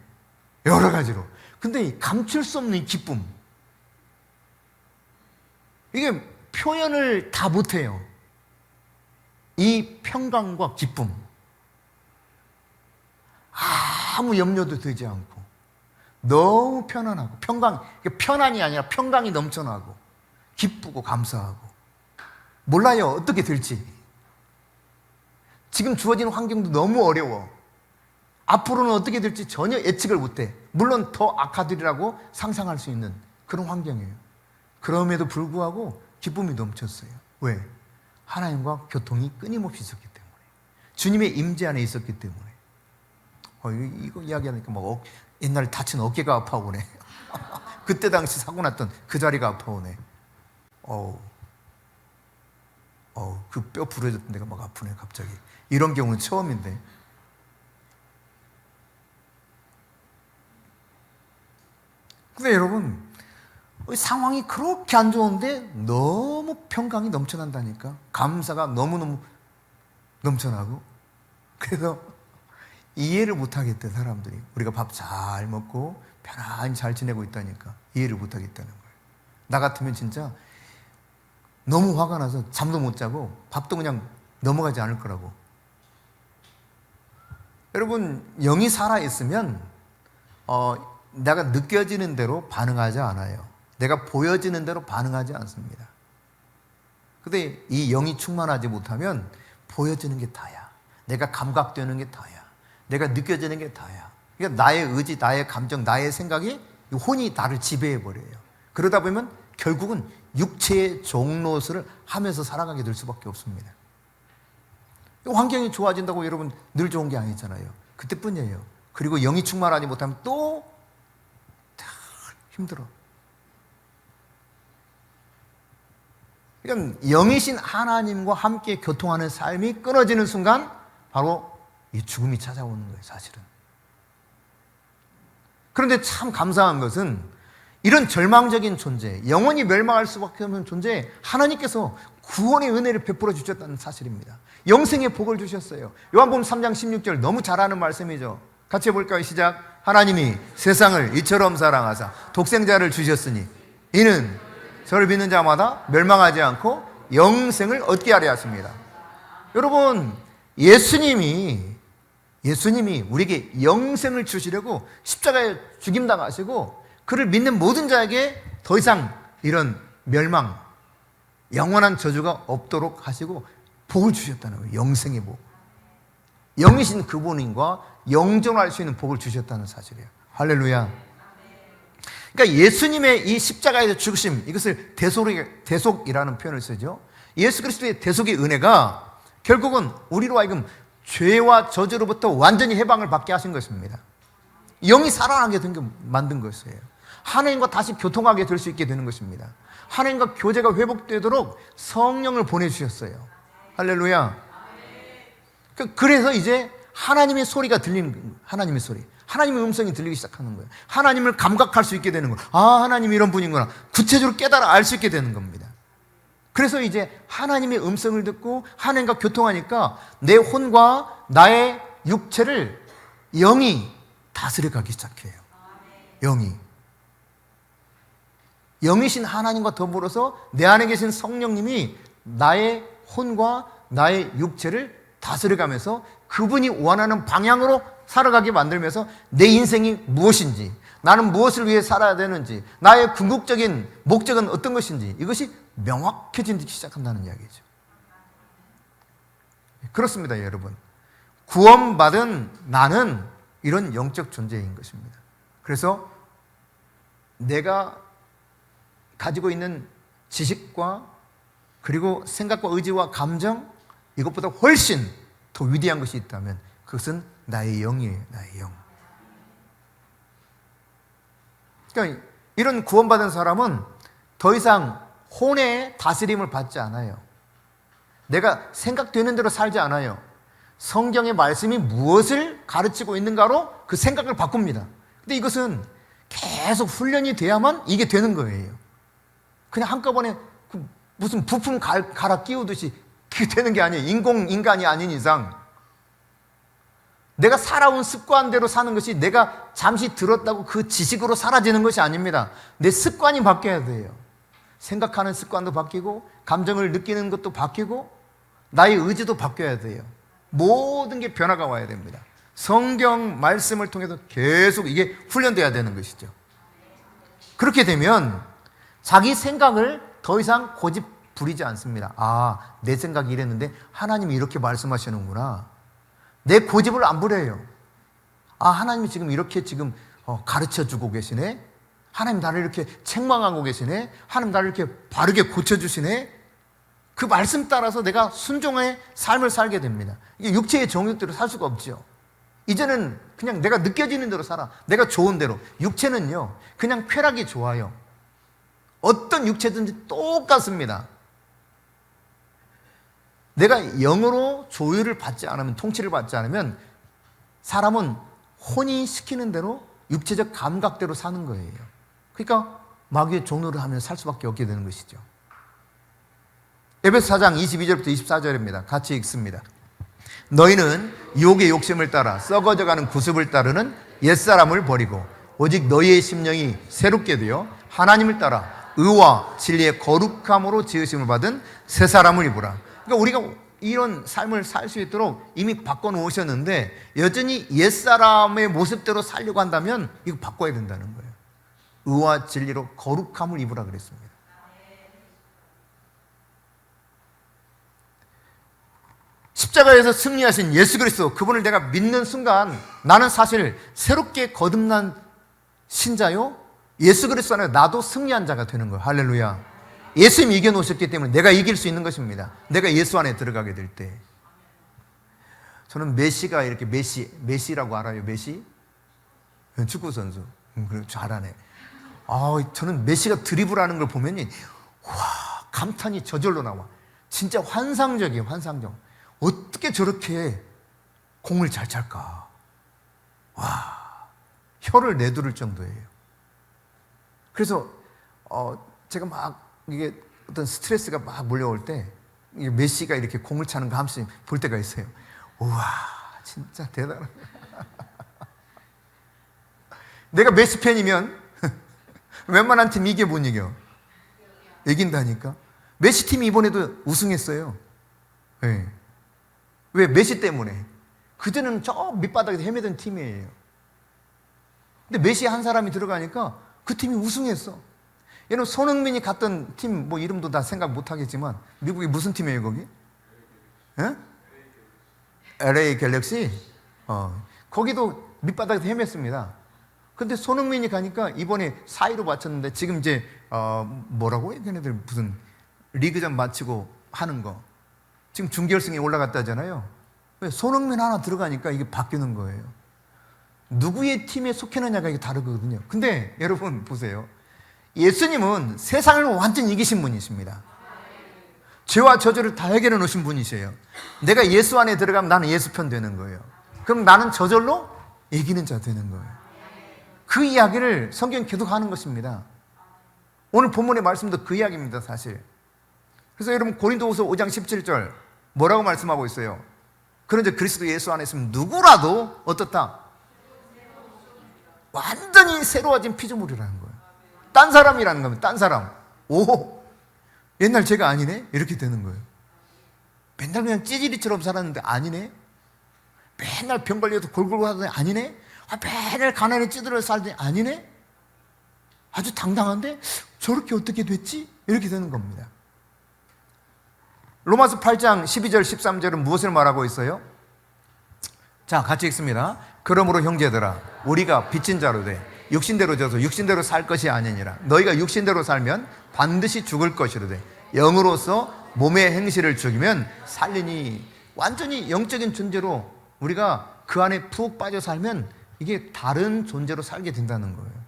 여러 가지로. 근데 감출 수 없는 이 기쁨, 이게 표현을 다 못해요. 이 평강과 기쁨, 아무 염려도 되지 않고 너무 편안하고, 편안이 아니라 평강이 넘쳐나고 기쁘고 감사하고. 몰라요, 어떻게 될지. 지금 주어진 환경도 너무 어려워. 앞으로는 어떻게 될지 전혀 예측을 못해. 물론 더 악하리라고 상상할 수 있는 그런 환경이에요. 그럼에도 불구하고 기쁨이 넘쳤어요. 왜? 하나님과 교통이 끊임없이 있었기 때문에, 주님의 임재 안에 있었기 때문에. 이거 이야기하니까 막 옛날에 다친 어깨가 아파오네. 그때 당시 사고 났던 그 자리가 아파오네. 그 뼈 부러졌던 데가 막 아프네 갑자기. 이런 경우는 처음인데. 근데 여러분, 상황이 그렇게 안 좋은데 너무 평강이 넘쳐난다니까. 감사가 너무너무 넘쳐나고. 그래서 이해를 못하겠대, 사람들이. 우리가 밥 잘 먹고 편안히 잘 지내고 있다니까 이해를 못하겠다는 거예요. 나 같으면 진짜 너무 화가 나서 잠도 못 자고 밥도 그냥 넘어가지 않을 거라고. 여러분, 영이 살아있으면 내가 느껴지는 대로 반응하지 않아요. 내가 보여지는 대로 반응하지 않습니다. 근데 이 영이 충만하지 못하면 보여지는 게 다야. 내가 감각되는 게 다야. 내가 느껴지는 게 다야. 그러니까 나의 의지, 나의 감정, 나의 생각이, 혼이 나를 지배해버려요. 그러다 보면 결국은 육체의 종노릇을 하면서 살아가게 될 수밖에 없습니다. 환경이 좋아진다고 여러분 늘 좋은 게 아니잖아요. 그때뿐이에요. 그리고 영이 충만하지 못하면 또 힘들어. 그러니까 영이신 하나님과 함께 교통하는 삶이 끊어지는 순간 바로 이 죽음이 찾아오는 거예요, 사실은. 그런데 참 감사한 것은 이런 절망적인 존재, 영원히 멸망할 수밖에 없는 존재에 하나님께서 구원의 은혜를 베풀어 주셨다는 사실입니다. 영생의 복을 주셨어요. 요한복음 3장 16절 너무 잘 아는 말씀이죠. 같이 해볼까요? 시작. 하나님이 세상을 이처럼 사랑하사 독생자를 주셨으니 이는 저를 믿는 자마다 멸망하지 않고 영생을 얻게 하려 하십니다. 여러분, 예수님이 우리에게 영생을 주시려고 십자가에 죽임당하시고 그를 믿는 모든 자에게 더 이상 이런 멸망, 영원한 저주가 없도록 하시고 복을 주셨다는 거예요. 영생의 복. 영이신 그분과 영존할 수 있는 복을 주셨다는 사실이에요. 할렐루야. 그러니까 예수님의 이 십자가에서 죽으심, 이것을 대속이라는 표현을 쓰죠. 예수 그리스도의 대속의 은혜가 결국은 우리로 하여금 죄와 저주로부터 완전히 해방을 받게 하신 것입니다. 영이 살아나게 만든 것이에요. 하나님과 다시 교통하게 될 수 있게 되는 것입니다. 하나님과 교제가 회복되도록 성령을 보내주셨어요. 할렐루야. 그래서 이제 하나님의 소리가 들리는 거예요. 하나님의 소리. 하나님의 음성이 들리기 시작하는 거예요. 하나님을 감각할 수 있게 되는 거예요. 아, 하나님이 이런 분이구나. 구체적으로 깨달아 알 수 있게 되는 겁니다. 그래서 이제 하나님의 음성을 듣고 하나님과 교통하니까 내 혼과 나의 육체를 영이 다스려 가기 시작해요. 영이신 하나님과 더불어서 내 안에 계신 성령님이 나의 혼과 나의 육체를 다스려가면서 그분이 원하는 방향으로 살아가게 만들면서 내 인생이 무엇인지, 나는 무엇을 위해 살아야 되는지, 나의 궁극적인 목적은 어떤 것인지 이것이 명확해지기 시작한다는 이야기죠. 그렇습니다, 여러분. 구원받은 나는 이런 영적 존재인 것입니다. 그래서 내가 가지고 있는 지식과 그리고 생각과 의지와 감정, 이것보다 훨씬 더 위대한 것이 있다면 그것은 나의 영이에요. 나의 영. 그러니까 이런 구원받은 사람은 더 이상 혼의 다스림을 받지 않아요. 내가 생각되는 대로 살지 않아요. 성경의 말씀이 무엇을 가르치고 있는가로 그 생각을 바꿉니다. 근데 이것은 계속 훈련이 돼야만 이게 되는 거예요. 그냥 한꺼번에 무슨 부품 갈아 끼우듯이 그게 되는 게 아니에요. 인간이 아닌 이상. 내가 살아온 습관대로 사는 것이 내가 잠시 들었다고 그 지식으로 사라지는 것이 아닙니다. 내 습관이 바뀌어야 돼요. 생각하는 습관도 바뀌고 감정을 느끼는 것도 바뀌고 나의 의지도 바뀌어야 돼요. 모든 게 변화가 와야 됩니다. 성경 말씀을 통해서 계속 이게 훈련돼야 되는 것이죠. 그렇게 되면 자기 생각을 더 이상 고집 부리지 않습니다. 아, 내 생각이 이랬는데 하나님이 이렇게 말씀하시는구나. 내 고집을 안 부려요. 아, 하나님이 지금 이렇게 가르쳐주고 계시네. 하나님 나를 이렇게 책망하고 계시네. 하나님 나를 이렇게 바르게 고쳐주시네. 그 말씀 따라서 내가 순종의 삶을 살게 됩니다. 이게 육체의 정욕대로 살 수가 없죠. 이제는 그냥 내가 느껴지는 대로 살아. 내가 좋은 대로. 육체는요, 그냥 쾌락이 좋아요. 어떤 육체든지 똑같습니다. 내가 영으로 조율을 받지 않으면, 통치를 받지 않으면 사람은 혼이 시키는 대로 육체적 감각대로 사는 거예요. 그러니까 마귀의 종노를 하면 살 수밖에 없게 되는 것이죠. 에베소 4장 22절부터 24절입니다. 같이 읽습니다. 너희는 유혹의 욕심을 따라 썩어져가는 구습을 따르는 옛사람을 버리고 오직 너희의 심령이 새롭게 되어 하나님을 따라 의와 진리의 거룩함으로 지으심을 받은 새 사람을 입으라. 그러니까 우리가 이런 삶을 살 수 있도록 이미 바꿔놓으셨는데 여전히 옛사람의 모습대로 살려고 한다면 이거 바꿔야 된다는 거예요. 의와 진리로 거룩함을 입으라 그랬습니다. 십자가에서 승리하신 예수 그리스도, 그분을 내가 믿는 순간 나는 사실 새롭게 거듭난 신자요, 예수 그리스도 안에 나도 승리한 자가 되는 거예요. 할렐루야. 예수님이 이겨놓으셨기 때문에 내가 이길 수 있는 것입니다. 내가 예수 안에 들어가게 될 때. 저는 메시가 이렇게 메시라고 알아요? 메시? 축구 선수. 잘하네. 저는 메시가 드리블하는 걸 보면 와, 감탄이 저절로 나와. 진짜 환상적이에요. 환상적. 어떻게 저렇게 공을 잘 찰까? 와, 혀를 내두를 정도예요. 그래서 제가 막 이게 어떤 스트레스가 막 몰려올 때 메시가 이렇게 공을 차는 거 한 번씩 볼 때가 있어요. 우와, 진짜 대단하다. 내가 메시 팬이면 웬만한 팀 이게 못 이겨. 이긴다니까. 메시 팀이 이번에도 우승했어요. 네. 왜? 메시 때문에. 그전에는 저 밑바닥에서 헤매던 팀이에요. 근데 메시 한 사람이 들어가니까 그 팀이 우승했어. 여러분, 손흥민이 갔던 팀 이름도 다 생각 못 하겠지만 미국이 무슨 팀이에요 거기? 예? LA 갤럭시? 거기도 밑바닥에서 헤맸습니다. 근데 손흥민이 가니까 이번에 4위로 맞췄는데 지금 이제 뭐라고 해요? 걔네들 무슨 리그전 마치고 하는 거 지금 준결승에 올라갔다잖아요. 왜? 손흥민 하나 들어가니까 이게 바뀌는 거예요. 누구의 팀에 속했느냐가 이게 다르거든요. 근데 여러분 보세요. 예수님은 세상을 완전히 이기신 분이십니다. 죄와 저주를 다 해결해 놓으신 분이세요. 내가 예수 안에 들어가면 나는 예수 편 되는 거예요. 그럼 나는 저절로 이기는 자 되는 거예요. 그 이야기를 성경이 계속 하는 것입니다. 오늘 본문의 말씀도 그 이야기입니다, 사실. 그래서 여러분 고린도후서 5장 17절 뭐라고 말씀하고 있어요? 그런데 그리스도 예수 안에 있으면 누구라도 어떻다? 완전히 새로워진 피조물이라는 거예요. 딴 사람이라는 겁니다. 딴 사람. 오, 옛날 제가 아니네? 이렇게 되는 거예요. 맨날 그냥 찌질이처럼 살았는데 아니네? 맨날 병 걸려도 골골 하더니 아니네? 맨날 가난에 찌들어 살더니 아니네? 아주 당당한데 저렇게 어떻게 됐지? 이렇게 되는 겁니다. 로마서 8장 12절 13절은 무엇을 말하고 있어요? 자, 같이 읽습니다. 그러므로 형제들아 우리가 빚진 자로 돼 육신대로 져서 육신대로 살 것이 아니니라. 너희가 육신대로 살면 반드시 죽을 것이로되 영으로서 몸의 행실을 죽이면 살리니. 완전히 영적인 존재로 우리가 그 안에 푹 빠져 살면 이게 다른 존재로 살게 된다는 거예요.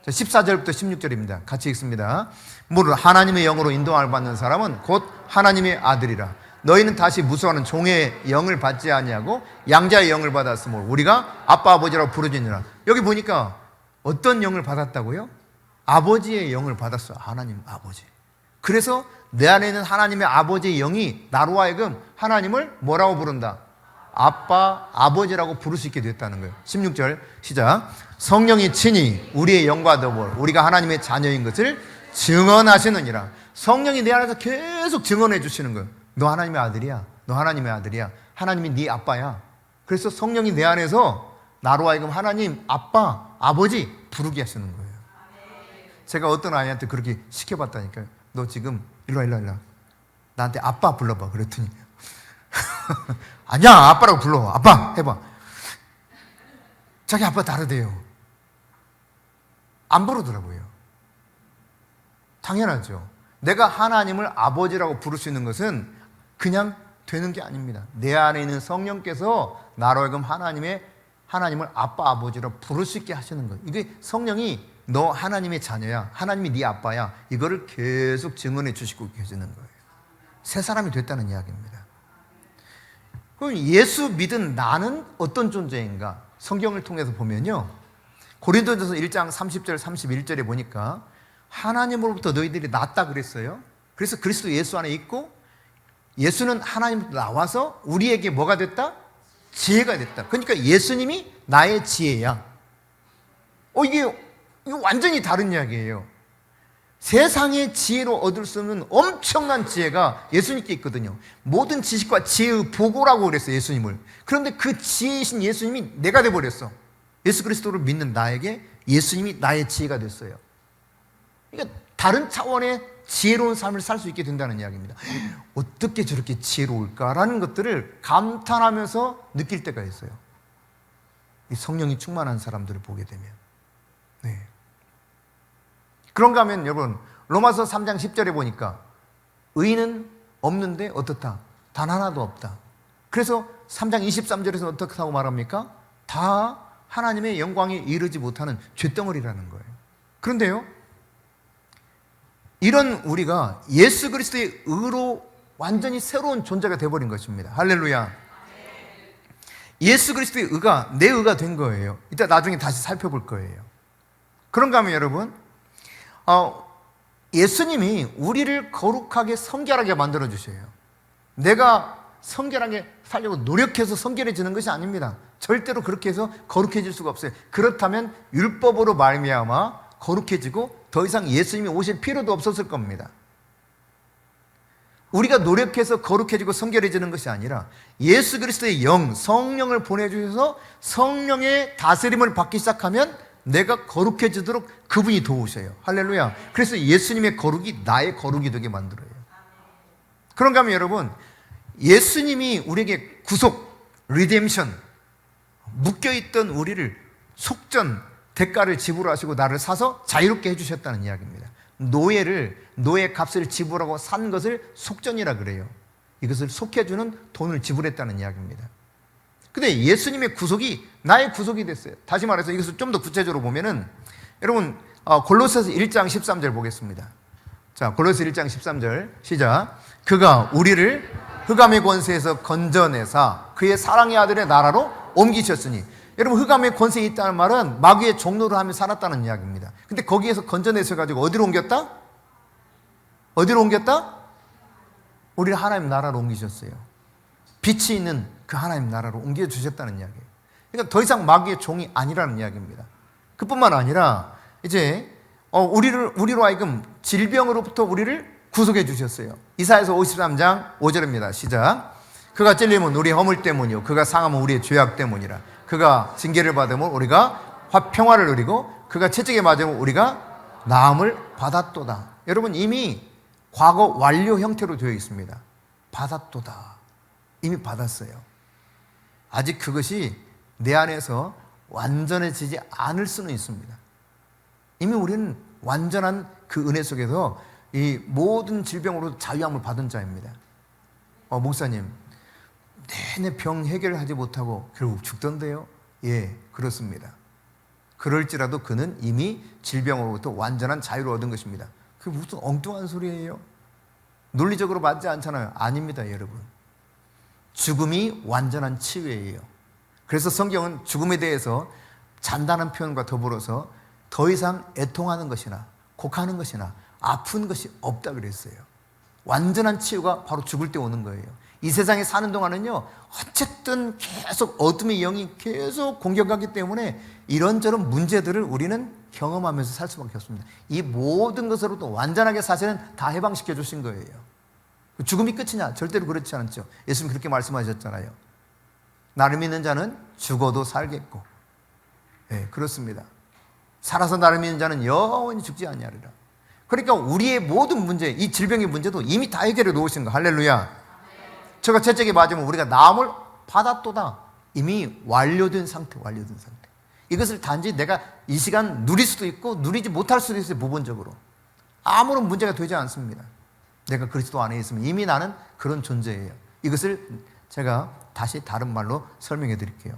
14절부터 16절입니다. 같이 읽습니다. 무릇 하나님의 영으로 인도함을 받는 사람은 곧 하나님의 아들이라. 너희는 다시 무수하는 종의 영을 받지 아니하고 양자의 영을 받았으므로 우리가 아빠 아버지라고 부르짖느라. 여기 보니까 어떤 영을 받았다고요? 아버지의 영을 받았어요. 하나님 아버지. 그래서 내 안에 있는 하나님의 아버지의 영이 나로 하여금 하나님을 뭐라고 부른다? 아빠, 아버지라고 부를 수 있게 됐다는 거예요. 16절 시작. 성령이 친히 우리의 영과 더불어 우리가 하나님의 자녀인 것을 증언하시느니라. 성령이 내 안에서 계속 증언해 주시는 거예요. 너 하나님의 아들이야. 너 하나님의 아들이야. 하나님이 네 아빠야. 그래서 성령이 내 안에서 나로 하여금 하나님 아빠, 아버지 부르게 하시는 거예요. 제가 어떤 아이한테 그렇게 시켜봤다니까요. 너 지금 일로 와. 나한테 아빠 불러봐. 그랬더니 아니야, 아빠라고 불러. 아빠 해봐. 자기 아빠 다르대요. 안 부르더라고요. 당연하죠. 내가 하나님을 아버지라고 부를 수 있는 것은 그냥 되는 게 아닙니다. 내 안에 있는 성령께서 나로 하여금 하나님을 아빠, 아버지로 부를 수 있게 하시는 거예요. 이게 성령이 너 하나님의 자녀야. 하나님이 네 아빠야. 이거를 계속 증언해 주시고 계시는 거예요. 새 사람이 됐다는 이야기입니다. 그럼 예수 믿은 나는 어떤 존재인가? 성경을 통해서 보면요. 고린도전서 1장 30절 31절에 보니까 하나님으로부터 너희들이 낫다 그랬어요. 그래서 그리스도 예수 안에 있고 예수는 하나님으로부터 나와서 우리에게 뭐가 됐다? 지혜가 됐다. 그러니까 예수님이 나의 지혜야. 이거 완전히 다른 이야기예요. 세상의 지혜로 얻을 수 없는 엄청난 지혜가 예수님께 있거든요. 모든 지식과 지혜의 보고라고 그랬어요, 예수님을. 그런데 그 지혜이신 예수님이 내가 돼버렸어. 예수 그리스도를 믿는 나에게 예수님이 나의 지혜가 됐어요. 그러니까 다른 차원의 지혜로운 삶을 살 수 있게 된다는 이야기입니다. 어떻게 저렇게 지혜로울까라는 것들을 감탄하면서 느낄 때가 있어요. 이 성령이 충만한 사람들을 보게 되면. 네. 그런가 하면 여러분 로마서 3장 10절에 보니까 의인은 없는데 어떻다? 단 하나도 없다. 그래서 3장 23절에서 어떻다고 말합니까? 다 하나님의 영광에 이르지 못하는 쇳덩어리라는 거예요. 그런데요, 이런 우리가 예수 그리스도의 의로 완전히 새로운 존재가 되어버린 것입니다. 할렐루야. 예수 그리스도의 의가 내 의가 된 거예요. 이따 나중에 다시 살펴볼 거예요. 그런가 하면 여러분, 예수님이 우리를 거룩하게 성결하게 만들어 주셔요. 내가 성결하게 살려고 노력해서 성결해지는 것이 아닙니다. 절대로 그렇게 해서 거룩해질 수가 없어요. 그렇다면 율법으로 말미암아 거룩해지고 더 이상 예수님이 오실 필요도 없었을 겁니다. 우리가 노력해서 거룩해지고 성결해지는 것이 아니라 예수 그리스도의 영, 성령을 보내주셔서 성령의 다스림을 받기 시작하면 내가 거룩해지도록 그분이 도우셔요. 할렐루야. 그래서 예수님의 거룩이 나의 거룩이 되게 만들어요. 그런가 하면 여러분, 예수님이 우리에게 구속, 리뎀션, 묶여있던 우리를 속전, 대가를 지불하시고 나를 사서 자유롭게 해주셨다는 이야기입니다. 노예 값을 지불하고 산 것을 속전이라 그래요. 이것을 속해주는 돈을 지불했다는 이야기입니다. 근데 예수님의 구속이 나의 구속이 됐어요. 다시 말해서 이것을 좀 더 구체적으로 보면은 여러분 골로새서 1장 13절 보겠습니다. 자, 골로새 1장 13절 시작. 그가 우리를 흑암의 권세에서 건져내사 그의 사랑의 아들의 나라로 옮기셨으니, 여러분 흑암의 권세에 있다는 말은 마귀의 종로를 하며 살았다는 이야기입니다. 근데 거기에서 건져내서 가지고 어디로 옮겼다? 어디로 옮겼다? 우리를 하나님 나라로 옮기셨어요. 빛이 있는 그 하나님 나라로 옮겨주셨다는 이야기예요. 그러니까 더 이상 마귀의 종이 아니라는 이야기입니다. 그뿐만 아니라 이제 우리로 하여금 질병으로부터 우리를 구속해 주셨어요. 이사야서 53장 5절입니다. 시작. 그가 찔림은 우리의 허물 때문이요 그가 상함은 우리의 죄악 때문이라. 그가 징계를 받으면 우리가 평화를 누리고 그가 채찍에 맞으면 우리가 나음을 받았도다. 여러분 이미 과거 완료 형태로 되어 있습니다. 받았도다. 이미 받았어요. 아직 그것이 내 안에서 완전해지지 않을 수는 있습니다. 이미 우리는 완전한 그 은혜 속에서 이 모든 질병으로 자유함을 받은 자입니다. 목사님, 내내 병 해결하지 못하고 결국 죽던데요? 예, 그렇습니다. 그럴지라도 그는 이미 질병으로부터 완전한 자유를 얻은 것입니다. 그게 무슨 엉뚱한 소리예요? 논리적으로 맞지 않잖아요. 아닙니다, 여러분. 죽음이 완전한 치유예요. 그래서 성경은 죽음에 대해서 잔단한 표현과 더불어서 더 이상 애통하는 것이나 곡하는 것이나 아픈 것이 없다 그랬어요. 완전한 치유가 바로 죽을 때 오는 거예요. 이 세상에 사는 동안은요, 어쨌든 계속 어둠의 영이 계속 공격하기 때문에 이런저런 문제들을 우리는 경험하면서 살 수밖에 없습니다. 이 모든 것으로도 완전하게 사실은 다 해방시켜 주신 거예요. 죽음이 끝이냐? 절대로 그렇지 않죠. 예수님 그렇게 말씀하셨잖아요. 나를 믿는 자는 죽어도 살겠고, 네, 그렇습니다. 살아서 나를 믿는 자는 영원히 죽지 아니하리라. 그러니까 우리의 모든 문제, 이 질병의 문제도 이미 다 해결해 놓으신 거. 할렐루야. 저가 채찍에 맞으면 우리가 나음을 받았도다. 이미 완료된 상태, 완료된 상태. 이것을 단지 내가 이 시간 누릴 수도 있고 누리지 못할 수도 있어요. 부분적으로 아무런 문제가 되지 않습니다. 내가 그리스도 안에 있으면 이미 나는 그런 존재예요. 이것을 제가 다시 다른 말로 설명해 드릴게요.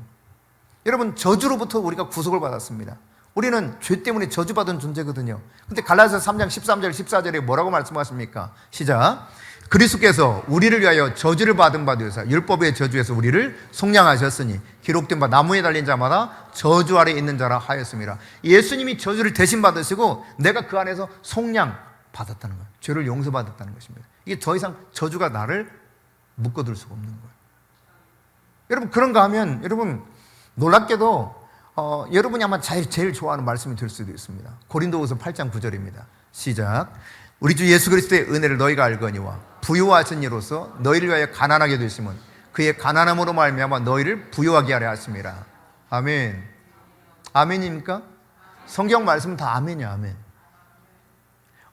여러분, 저주로부터 우리가 구속을 받았습니다. 우리는 죄 때문에 저주받은 존재거든요. 근데 갈라디아서 3장 13절 14절에 뭐라고 말씀하십니까? 시작. 그리스도께서 우리를 위하여 저주를 받은 바 되어서 율법의 저주에서 우리를 속량하셨으니 기록된 바 나무에 달린 자마다 저주 아래 있는 자라 하였습니다. 예수님이 저주를 대신 받으시고 내가 그 안에서 속량 받았다는 거예요. 죄를 용서받았다는 것입니다. 이게 더 이상 저주가 나를 묶어둘 수가 없는 거예요. 여러분, 그런가 하면 여러분 놀랍게도 여러분이 아마 제일 좋아하는 말씀이 될 수도 있습니다. 고린도후서 8장 9절입니다. 시작. 우리 주 예수 그리스도의 은혜를 너희가 알거니와 부유하신 이로써 너희를 위하여 가난하게 되심은 그의 가난함으로 말미암아 너희를 부유하게 하려 하심이라. 아멘. 아멘입니까? 성경 말씀은 다 아멘이야, 아멘.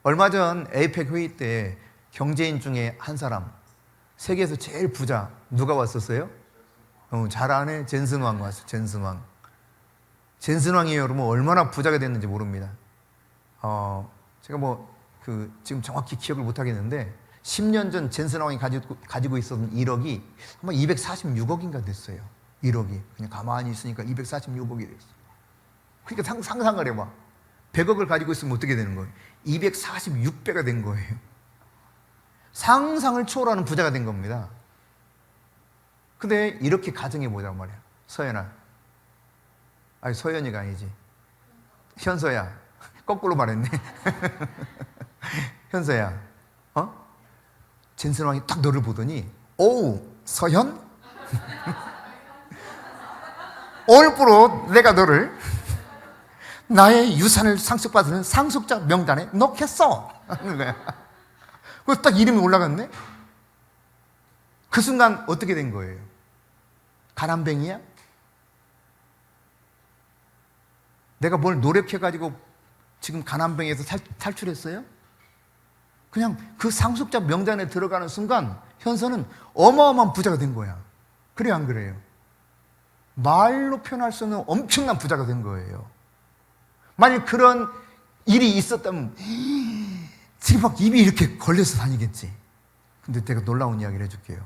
얼마 전 에이펙 회의 때 경제인 중에 한 사람, 세계에서 제일 부자 누가 왔었어요? 잘 아네. 젠슨 왕 왔어요. 젠슨 왕. 젠슨 왕이 여러분 얼마나 부자가 됐는지 모릅니다. 제가 지금 정확히 기억을 못 하겠는데 10년 전 젠슨 왕이 가지고 있었던 1억이 아마 246억인가 됐어요. 1억이 그냥 가만히 있으니까 246억이 됐어요. 그러니까 상상을 해봐. 100억을 가지고 있으면 어떻게 되는 거예요? 246배가 된 거예요. 상상을 초월하는 부자가 된 겁니다. 근데 이렇게 가정해 보자고 말이야. 서연아. 아니, 서연이가 아니지. 현서야. 거꾸로 말했네. 현서야. 젠슨 왕이 딱 너를 보더니, 오우, 서현? 오늘부로 내가 너를 나의 유산을 상속받는 상속자 명단에 넣겠어. 하는 거야. 그래서 딱 이름이 올라갔네? 그 순간 어떻게 된 거예요? 가난뱅이야? 내가 뭘 노력해가지고 지금 가난뱅이에서 탈출했어요? 그냥 그 상속자 명단에 들어가는 순간 현서는 어마어마한 부자가 된 거야. 그래요, 안 그래요? 말로 표현할 수 없는 엄청난 부자가 된 거예요. 만약 그런 일이 있었다면 지금 막 입이 이렇게 걸려서 다니겠지. 근데 내가 놀라운 이야기를 해줄게요.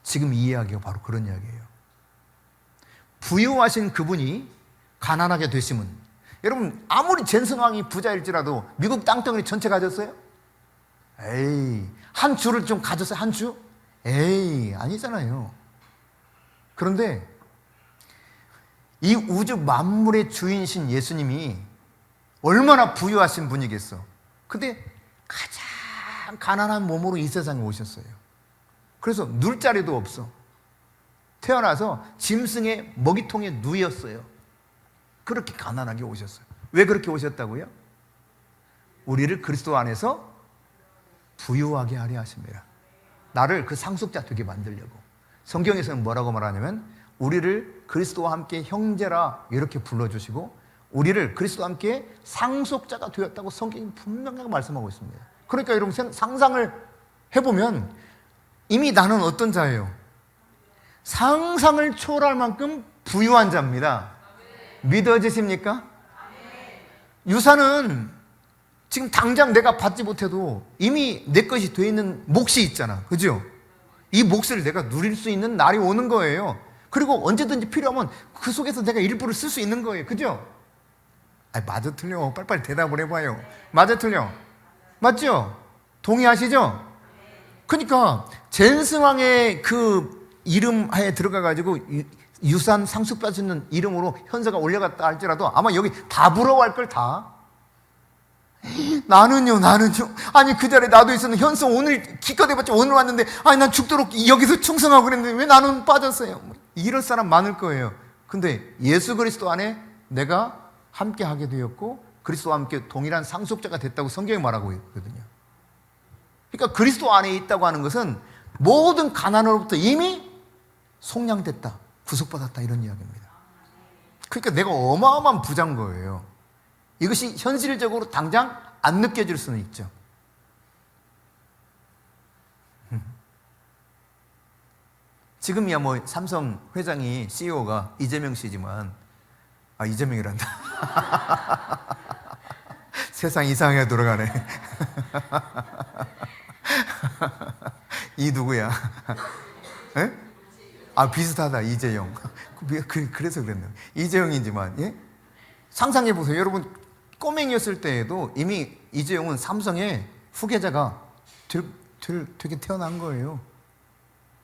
지금 이 이야기가 바로 그런 이야기예요. 부유하신 그분이 가난하게 되심은, 여러분 아무리 젠성왕이 부자일지라도 미국 땅덩어리 전체 가졌어요? 에이, 한 주를 좀 가졌어요? 한 주? 에이, 아니잖아요. 그런데 이 우주 만물의 주인이신 예수님이 얼마나 부유하신 분이겠어. 근데 가장 가난한 몸으로 이 세상에 오셨어요. 그래서 누울 자리도 없어. 태어나서 짐승의 먹이통에 누였어요. 그렇게 가난하게 오셨어요. 왜 그렇게 오셨다고요? 우리를 그리스도 안에서 부유하게 하려 하십니다. 나를 그 상속자 되게 만들려고. 성경에서는 뭐라고 말하냐면 우리를 그리스도와 함께 형제라 이렇게 불러주시고 우리를 그리스도와 함께 상속자가 되었다고 성경이 분명하게 말씀하고 있습니다. 그러니까 여러분 상상을 해보면 이미 나는 어떤 자예요? 상상을 초월할 만큼 부유한 자입니다. 믿어지십니까? 유산은 지금 당장 내가 받지 못해도 이미 내 것이 돼 있는 몫이 있잖아. 그죠? 이 몫을 내가 누릴 수 있는 날이 오는 거예요. 그리고 언제든지 필요하면 그 속에서 내가 일부를 쓸 수 있는 거예요. 그죠? 아니, 맞아 틀려. 빨리빨리 대답을 해봐요. 맞아 틀려. 맞죠? 동의하시죠? 그러니까 젠스왕의 그 이름 하에 들어가가지고 유산 상속받는 이름으로 현세가 올려갔다 할지라도 아마 여기 다 부러워할 걸 다. 나는요. 아니 그 자리에 나도 있었는데 현세 오늘 기껏 해봤자 오늘 왔는데 아니 난 죽도록 여기서 충성하고 그랬는데 왜 나는 빠졌어요? 이럴 사람 많을 거예요. 근데 예수 그리스도 안에 내가 함께 하게 되었고 그리스도와 함께 동일한 상속자가 됐다고 성경이 말하고 있거든요. 그러니까 그리스도 안에 있다고 하는 것은 모든 가난으로부터 이미 속량됐다, 구속받았다 이런 이야기입니다. 그러니까 내가 어마어마한 부자인 거예요. 이것이 현실적으로 당장 안 느껴질 수는 있죠. 지금이야 뭐 삼성 회장이 CEO가 이재명 씨지만 이재명이란다. 세상 이상하게 돌아가네. 이 누구야? 에? 비슷하다. 이재용. 그래서 그랬네요. 이재용이지만 예? 상상해 보세요. 여러분 꼬맹이였을 때에도 이미 이재용은 삼성의 후계자가 되게 태어난 거예요.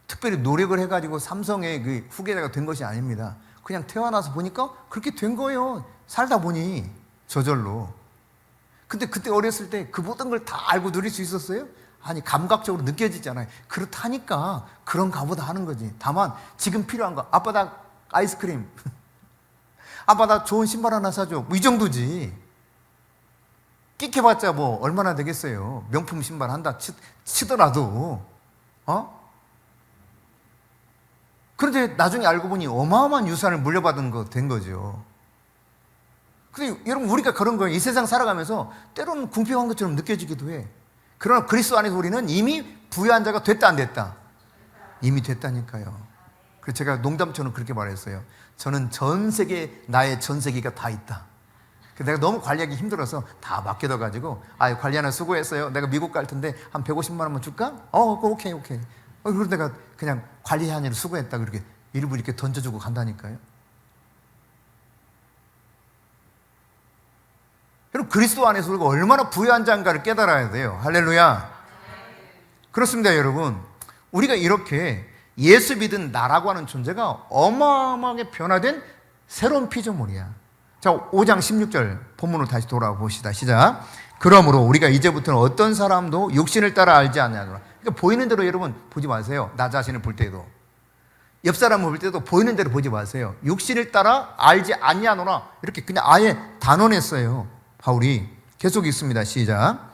특별히 노력을 해가지고 삼성의 그 후계자가 된 것이 아닙니다. 그냥 태어나서 보니까 그렇게 된 거예요. 살다 보니 저절로. 근데 그때 어렸을 때 그 모든 걸 다 알고 누릴 수 있었어요? 아니, 감각적으로 느껴지잖아요. 그렇다니까 그런가 보다 하는 거지. 다만 지금 필요한 거, 아빠 나 아이스크림, 아빠 나 좋은 신발 하나 사줘, 뭐 이 정도지. 끽해봤자 뭐 얼마나 되겠어요. 명품 신발 한다 치더라도. 그런데 나중에 알고 보니 어마어마한 유산을 물려받은 거 된 거죠. 근데 여러분 우리가 그런 거예요. 이 세상 살아가면서 때로는 궁핍한 것처럼 느껴지기도 해. 그러나 그리스도 안에서 우리는 이미 부유한 자가 됐다 안 됐다? 이미 됐다니까요. 그래서 제가 농담처럼 그렇게 말했어요. 저는 전 세계 나의 전 세계가 다 있다. 내가 너무 관리하기 힘들어서 다 맡겨둬가지고 관리 하나 수고했어요. 내가 미국 갈 텐데 한 150만 원만 줄까? 오케이. 그리고 내가 그냥 관리하느라 수고했다 그렇게 일부 이렇게 던져주고 간다니까요. 여러분 그리스도 안에서 우리가 얼마나 부유한 자인가를 깨달아야 돼요. 할렐루야. 그렇습니다. 여러분 우리가 이렇게 예수 믿은 나라고 하는 존재가 어마어마하게 변화된 새로운 피조물이야. 자, 5장 16절 본문으로 다시 돌아봅시다. 시작. 그러므로 우리가 이제부터는 어떤 사람도 육신을 따라 알지 않냐노라. 그러니까 보이는 대로 여러분 보지 마세요. 나 자신을 볼 때도, 옆 사람을 볼 때도 보이는 대로 보지 마세요. 육신을 따라 알지 않냐노라. 이렇게 그냥 아예 단언했어요. 바울이 계속 읽습니다. 시작.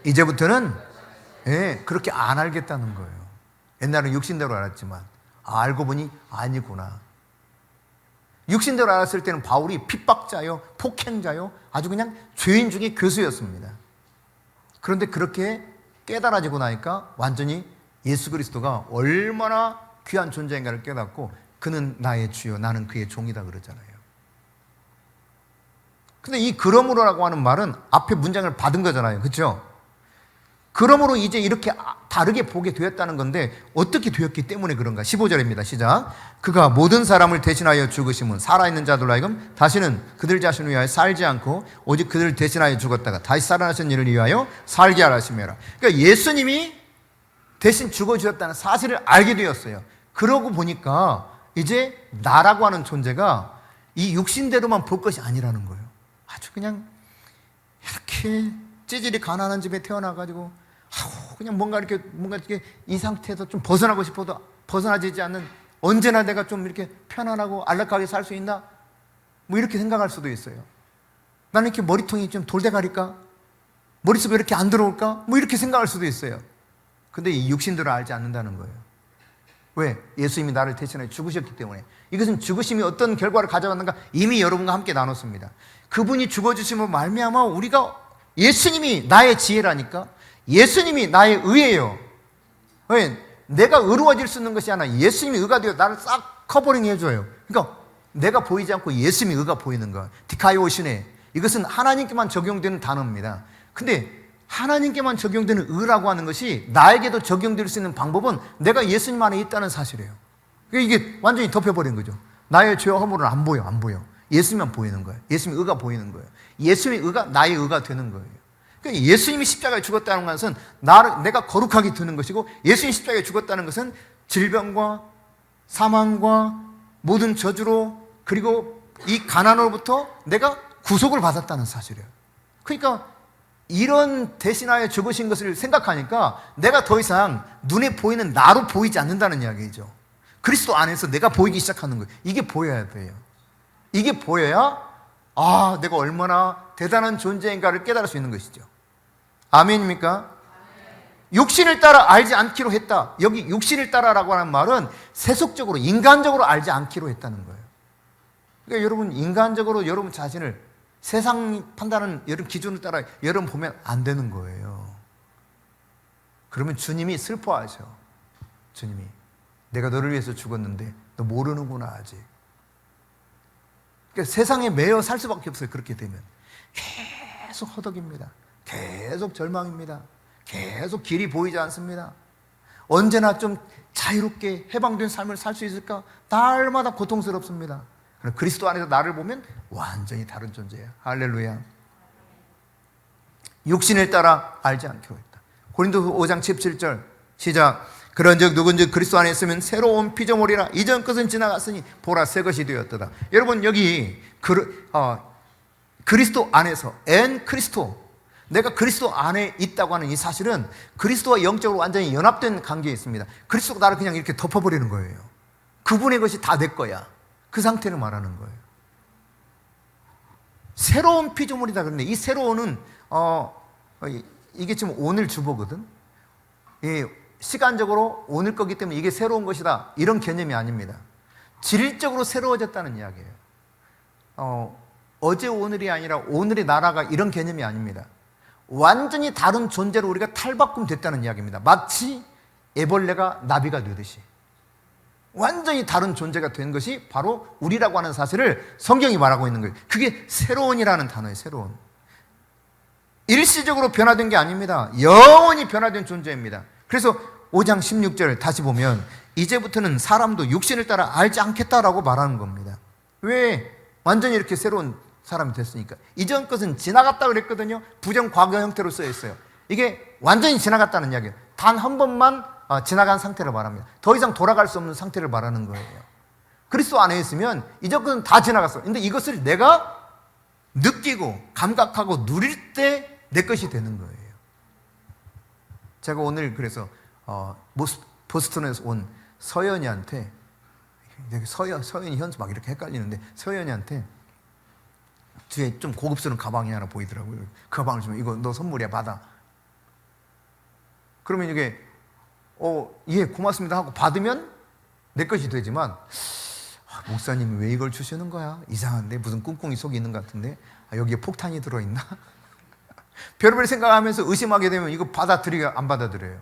이제부터는 그렇게 안 알겠다는 거예요. 옛날은 육신대로 알았지만 알고 보니 아니구나. 육신대로 알았을 때는 바울이 핍박자요, 폭행자요, 아주 그냥 죄인 중에 교수였습니다. 그런데 그렇게 깨달아지고 나니까 완전히 예수 그리스도가 얼마나 귀한 존재인가를 깨닫고 그는 나의 주요 나는 그의 종이다 그러잖아요. 근데 이 그러므로라고 하는 말은 앞에 문장을 받은 거잖아요. 그렇죠? 그러므로 이제 이렇게 다르게 보게 되었다는 건데 어떻게 되었기 때문에 그런가? 15절입니다. 시작. 그가 모든 사람을 대신하여 죽으심은 살아있는 자들로 하여금 다시는 그들 자신을 위하여 살지 않고 오직 그들을 대신하여 죽었다가 다시 살아나신 이를 위하여 살게 하라 하심이라. 그러니까 예수님이 대신 죽어주셨다는 사실을 알게 되었어요. 그러고 보니까 이제 나라고 하는 존재가 이 육신대로만 볼 것이 아니라는 거예요. 아주 그냥 이렇게 찌질이 가난한 집에 태어나가지고 그냥 뭔가 이렇게 이 상태에서 좀 벗어나고 싶어도 벗어나지지 않는, 언제나 내가 좀 이렇게 편안하고 안락하게 살 수 있나? 뭐 이렇게 생각할 수도 있어요. 나는 이렇게 머리통이 좀 돌대가리까? 머릿속에 이렇게 안 들어올까? 뭐 이렇게 생각할 수도 있어요. 근데 이 육신들을 알지 않는다는 거예요. 왜? 예수님이 나를 대신해 죽으셨기 때문에. 이것은 죽으심이 어떤 결과를 가져왔는가 이미 여러분과 함께 나눴습니다. 그분이 죽어주심으로 말미암아 우리가, 예수님이 나의 지혜라니까, 예수님이 나의 의예요. 왜? 내가 의로워질 수 있는 것이 아니라 예수님이 의가 되어 나를 싹 커버링 해줘요. 그러니까 내가 보이지 않고 예수님이 의가 보이는 거. 디카이오시네. 이것은 하나님께만 적용되는 단어입니다. 근데 하나님께만 적용되는 의라고 하는 것이 나에게도 적용될 수 있는 방법은 내가 예수님 안에 있다는 사실이에요. 이게 완전히 덮여버린 거죠. 나의 죄와 허물은 안 보여. 예수님만 보이는 거예요. 예수님의 의가 보이는 거예요. 예수님의 의가 나의 의가 되는 거예요. 그러니까 예수님이 십자가에 죽었다는 것은 내가 거룩하게 되는 것이고, 예수님이 십자가에 죽었다는 것은 질병과 사망과 모든 저주로, 그리고 이 가난으로부터 내가 구속을 받았다는 사실이에요. 그러니까 이런 대신하여 죽으신 것을 생각하니까 내가 더 이상 눈에 보이는 나로 보이지 않는다는 이야기죠. 그리스도 안에서 내가 보이기 시작하는 거예요. 이게 보여야 돼요. 이게 보여야 내가 얼마나 대단한 존재인가를 깨달을 수 있는 것이죠. 아멘입니까? 육신을 따라 알지 않기로 했다. 여기 육신을 따라라고 하는 말은 세속적으로, 인간적으로 알지 않기로 했다는 거예요. 그러니까 여러분, 인간적으로 여러분 자신을 세상 판단하는 여러분 기준을 따라 여러분 보면 안 되는 거예요. 그러면 주님이 슬퍼하셔. 주님이 내가 너를 위해서 죽었는데 너 모르는구나 아직. 그러니까 세상에 매여 살 수밖에 없어요. 그렇게 되면 계속 허덕입니다. 계속 절망입니다. 계속 길이 보이지 않습니다. 언제나 좀 자유롭게 해방된 삶을 살 수 있을까? 날마다 고통스럽습니다. 그러나 그리스도 안에서 나를 보면 완전히 다른 존재예요. 할렐루야. 육신을 따라 알지 않기로 했다. 고린도서 5장 17절 시작. 그런즉 누군지 그리스도 안에 있으면 새로운 피조물이라 이전 것은 지나갔으니 보라 새 것이 되었도다. 여러분 여기 그리스도 안에서 그리스도, 내가 그리스도 안에 있다고 하는 이 사실은 그리스도와 영적으로 완전히 연합된 관계에 있습니다. 그리스도가 나를 그냥 이렇게 덮어버리는 거예요. 그분의 것이 다 내 거야. 그 상태를 말하는 거예요. 새로운 피조물이다. 그런데 이 새로운은 이게 지금 오늘 주보거든. 시간적으로 오늘 거기 때문에 이게 새로운 것이다, 이런 개념이 아닙니다. 질적으로 새로워졌다는 이야기예요. 어제 오늘이 아니라 오늘의 나라가, 이런 개념이 아닙니다. 완전히 다른 존재로 우리가 탈바꿈됐다는 이야기입니다. 마치 애벌레가 나비가 되듯이 완전히 다른 존재가 된 것이 바로 우리라고 하는 사실을 성경이 말하고 있는 거예요. 그게 새로운이라는 단어예요. 새로운. 일시적으로 변화된 게 아닙니다. 영원히 변화된 존재입니다. 그래서 5장 16절 다시 보면 이제부터는 사람도 육신을 따라 알지 않겠다라고 말하는 겁니다. 왜? 완전히 이렇게 새로운 사람이 됐으니까. 이전 것은 지나갔다 그랬거든요. 부정 과거 형태로 쓰여 있어요. 이게 완전히 지나갔다는 이야기예요. 단 한 번만 지나간 상태를 말합니다. 더 이상 돌아갈 수 없는 상태를 말하는 거예요. 그리스도 안에 있으면 이전 것은 다 지나갔어. 근데 이것을 내가 느끼고 감각하고 누릴 때 내 것이 되는 거예요. 제가 오늘 그래서 보스턴에서 온 서연이한테, 서연이 현수 막 이렇게 헷갈리는데, 서연이한테 뒤에 좀 고급스러운 가방이 하나 보이더라고요. 그 가방을 주면 이거 너 선물이야, 받아. 그러면 이게 예 고맙습니다 하고 받으면 내 것이 되지만, 목사님이 왜 이걸 주시는 거야? 이상한데 무슨 꿍꿍이 속이 있는 것 같은데, 여기에 폭탄이 들어있나? 별의별 생각하면서 의심하게 되면 이거 받아들이가 안 받아들여요.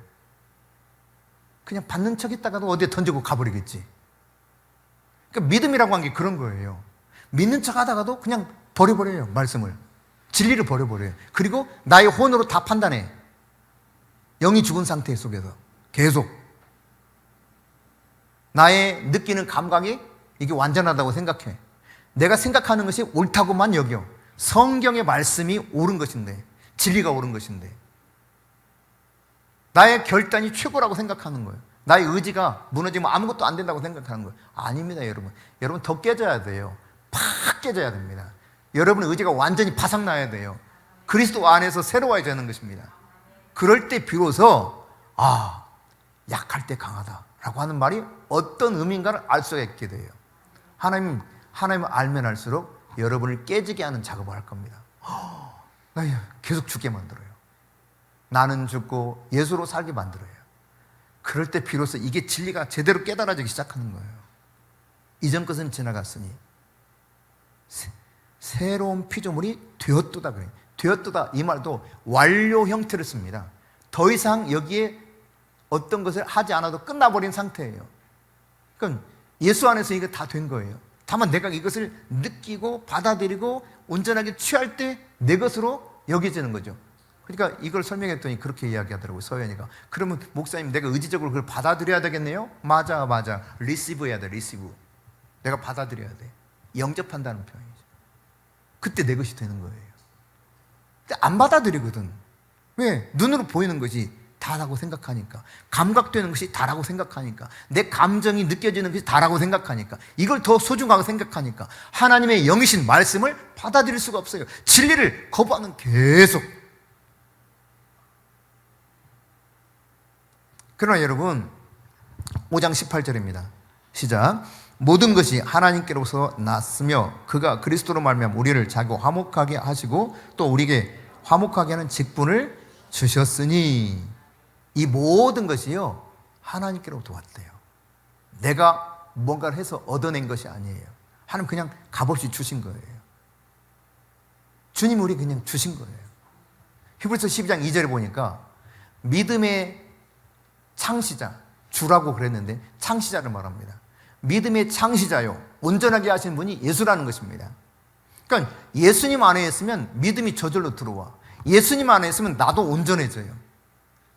그냥 받는 척 했다가도 어디에 던지고 가버리겠지. 그러니까 믿음이라고 한 게 그런 거예요. 믿는 척 하다가도 그냥 버려버려요. 말씀을, 진리를 버려버려요. 그리고 나의 혼으로 다 판단해. 영이 죽은 상태 속에서 계속 나의 느끼는 감각이 이게 완전하다고 생각해. 내가 생각하는 것이 옳다고만 여겨. 성경의 말씀이 옳은 것인데, 진리가 옳은 것인데, 나의 결단이 최고라고 생각하는 거예요. 나의 의지가 무너지면 아무것도 안 된다고 생각하는 거예요. 아닙니다, 여러분. 여러분 더 깨져야 돼요. 팍 깨져야 됩니다. 여러분의 의지가 완전히 바삭나야 돼요. 그리스도 안에서 새로워야 되는 것입니다. 그럴 때 비로소 약할 때 강하다라고 하는 말이 어떤 의미인가를 알 수가 있게 돼요. 하나님을 알면 알수록 여러분을 깨지게 하는 작업을 할 겁니다. 나 계속 죽게 만들어요. 나는 죽고 예수로 살게 만들어요. 그럴 때 비로소 이게 진리가 제대로 깨달아지기 시작하는 거예요. 이전 것은 지나갔으니 새로운 피조물이 되었도다 그래요. 되었도다 이 말도 완료 형태를 씁니다. 더 이상 여기에 어떤 것을 하지 않아도 끝나버린 상태예요. 그러니까 예수 안에서 이거 다 된 거예요. 다만 내가 이것을 느끼고 받아들이고 온전하게 취할 때 내 것으로 여겨지는 거죠. 그러니까 이걸 설명했더니 그렇게 이야기하더라고요, 서연이가. 그러면 목사님 내가 의지적으로 그걸 받아들여야 되겠네요? 맞아. 리시브 해야 돼, 리시브. 내가 받아들여야 돼. 영접한다는 표현이죠. 그때 내 것이 되는 거예요. 근데 안 받아들이거든. 왜? 눈으로 보이는 것이 다라고 생각하니까, 감각되는 것이 다라고 생각하니까, 내 감정이 느껴지는 것이 다라고 생각하니까, 이걸 더 소중하게 생각하니까 하나님의 영이신 말씀을 받아들일 수가 없어요. 진리를 거부하는 계속. 그러나 여러분 5장 18절입니다. 시작. 모든 것이 하나님께로서 났으며 그가 그리스도로 말미암아 우리를 자기 화목하게 하시고 또 우리에게 화목하게 하는 직분을 주셨으니, 이 모든 것이요 하나님께로부터 왔대요. 내가 뭔가를 해서 얻어낸 것이 아니에요. 하나님 그냥 값없이 주신 거예요. 주님 우리 그냥 주신 거예요. 히브리서 12장 2절에 보니까 믿음의 창시자, 주라고 그랬는데 창시자를 말합니다. 믿음의 창시자요 온전하게 하신 분이 예수라는 것입니다. 그러니까 예수님 안에 있으면 믿음이 저절로 들어와. 예수님 안에 있으면 나도 온전해져요.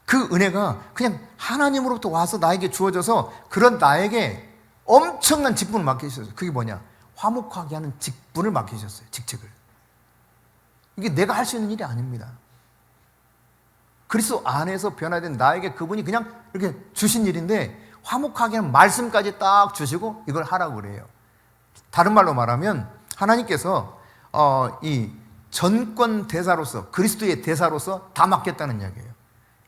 그 은혜가 그냥 하나님으로부터 와서 나에게 주어져서 그런 나에게 엄청난 직분을 맡기셨어요. 그게 뭐냐? 화목하게 하는 직분을 맡기셨어요. 직책을. 이게 내가 할 수 있는 일이 아닙니다. 그리스도 안에서 변화된 나에게 그분이 그냥 이렇게 주신 일인데, 화목하게 하는 말씀까지 딱 주시고 이걸 하라고 그래요. 다른 말로 말하면 하나님께서 이 전권 대사로서, 그리스도의 대사로서 다 맡겼다는 이야기예요.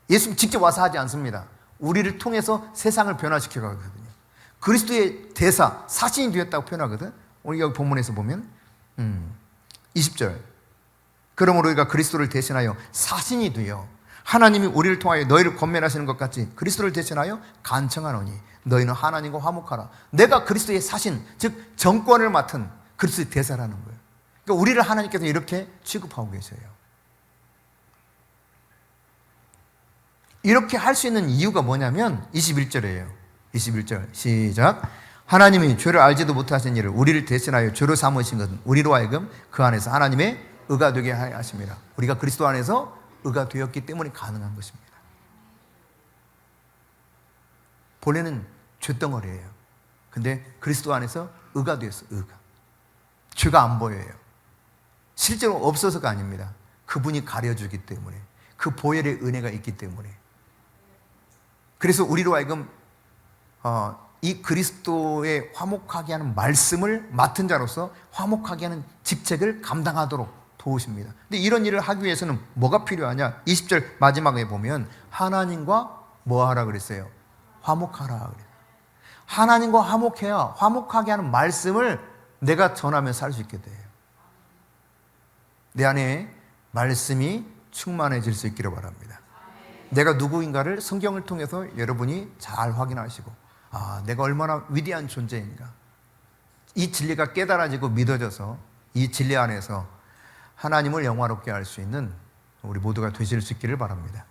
예수님 직접 와서 하지 않습니다. 우리를 통해서 세상을 변화시켜 가거든요. 그리스도의 대사, 사신이 되었다고 표현하거든. 오늘 여기 본문에서 보면 20절. 그러므로 우리가 그리스도를 대신하여 사신이 되어 하나님이 우리를 통하여 너희를 권면하시는 것 같이 그리스도를 대신하여 간청하노니 너희는 하나님과 화목하라. 내가 그리스도의 사신, 즉 정권을 맡은 그리스도의 대사라는 거예요. 그러니까 우리를 하나님께서 이렇게 취급하고 계세요. 이렇게 할 수 있는 이유가 뭐냐면 21절이에요. 21절 시작. 하나님이 죄를 알지도 못하신 일을 우리를 대신하여 죄로 삼으신 것은 우리로 하여금 그 안에서 하나님의 의가 되게 하십니다. 우리가 그리스도 안에서 의가 되었기 때문에 가능한 것입니다. 본래는 죄덩어리예요. 근데 그리스도 안에서 의가 되었어요. 의가. 죄가 안 보여요. 실제로 없어서가 아닙니다. 그분이 가려주기 때문에, 그 보혈의 은혜가 있기 때문에. 그래서 우리로 하여금 이 그리스도의 화목하게 하는 말씀을 맡은 자로서 화목하게 하는 직책을 감당하도록 도우십니다. 근데 이런 일을 하기 위해서는 뭐가 필요하냐? 20절 마지막에 보면 하나님과 뭐 하라 그랬어요? 화목하라 그래요. 하나님과 화목해야 화목하게 하는 말씀을 내가 전하며 살 수 있게 돼요. 내 안에 말씀이 충만해질 수 있기를 바랍니다. 내가 누구인가를 성경을 통해서 여러분이 잘 확인하시고, 내가 얼마나 위대한 존재인가, 이 진리가 깨달아지고 믿어져서 이 진리 안에서 하나님을 영화롭게 할 수 있는 우리 모두가 되실 수 있기를 바랍니다.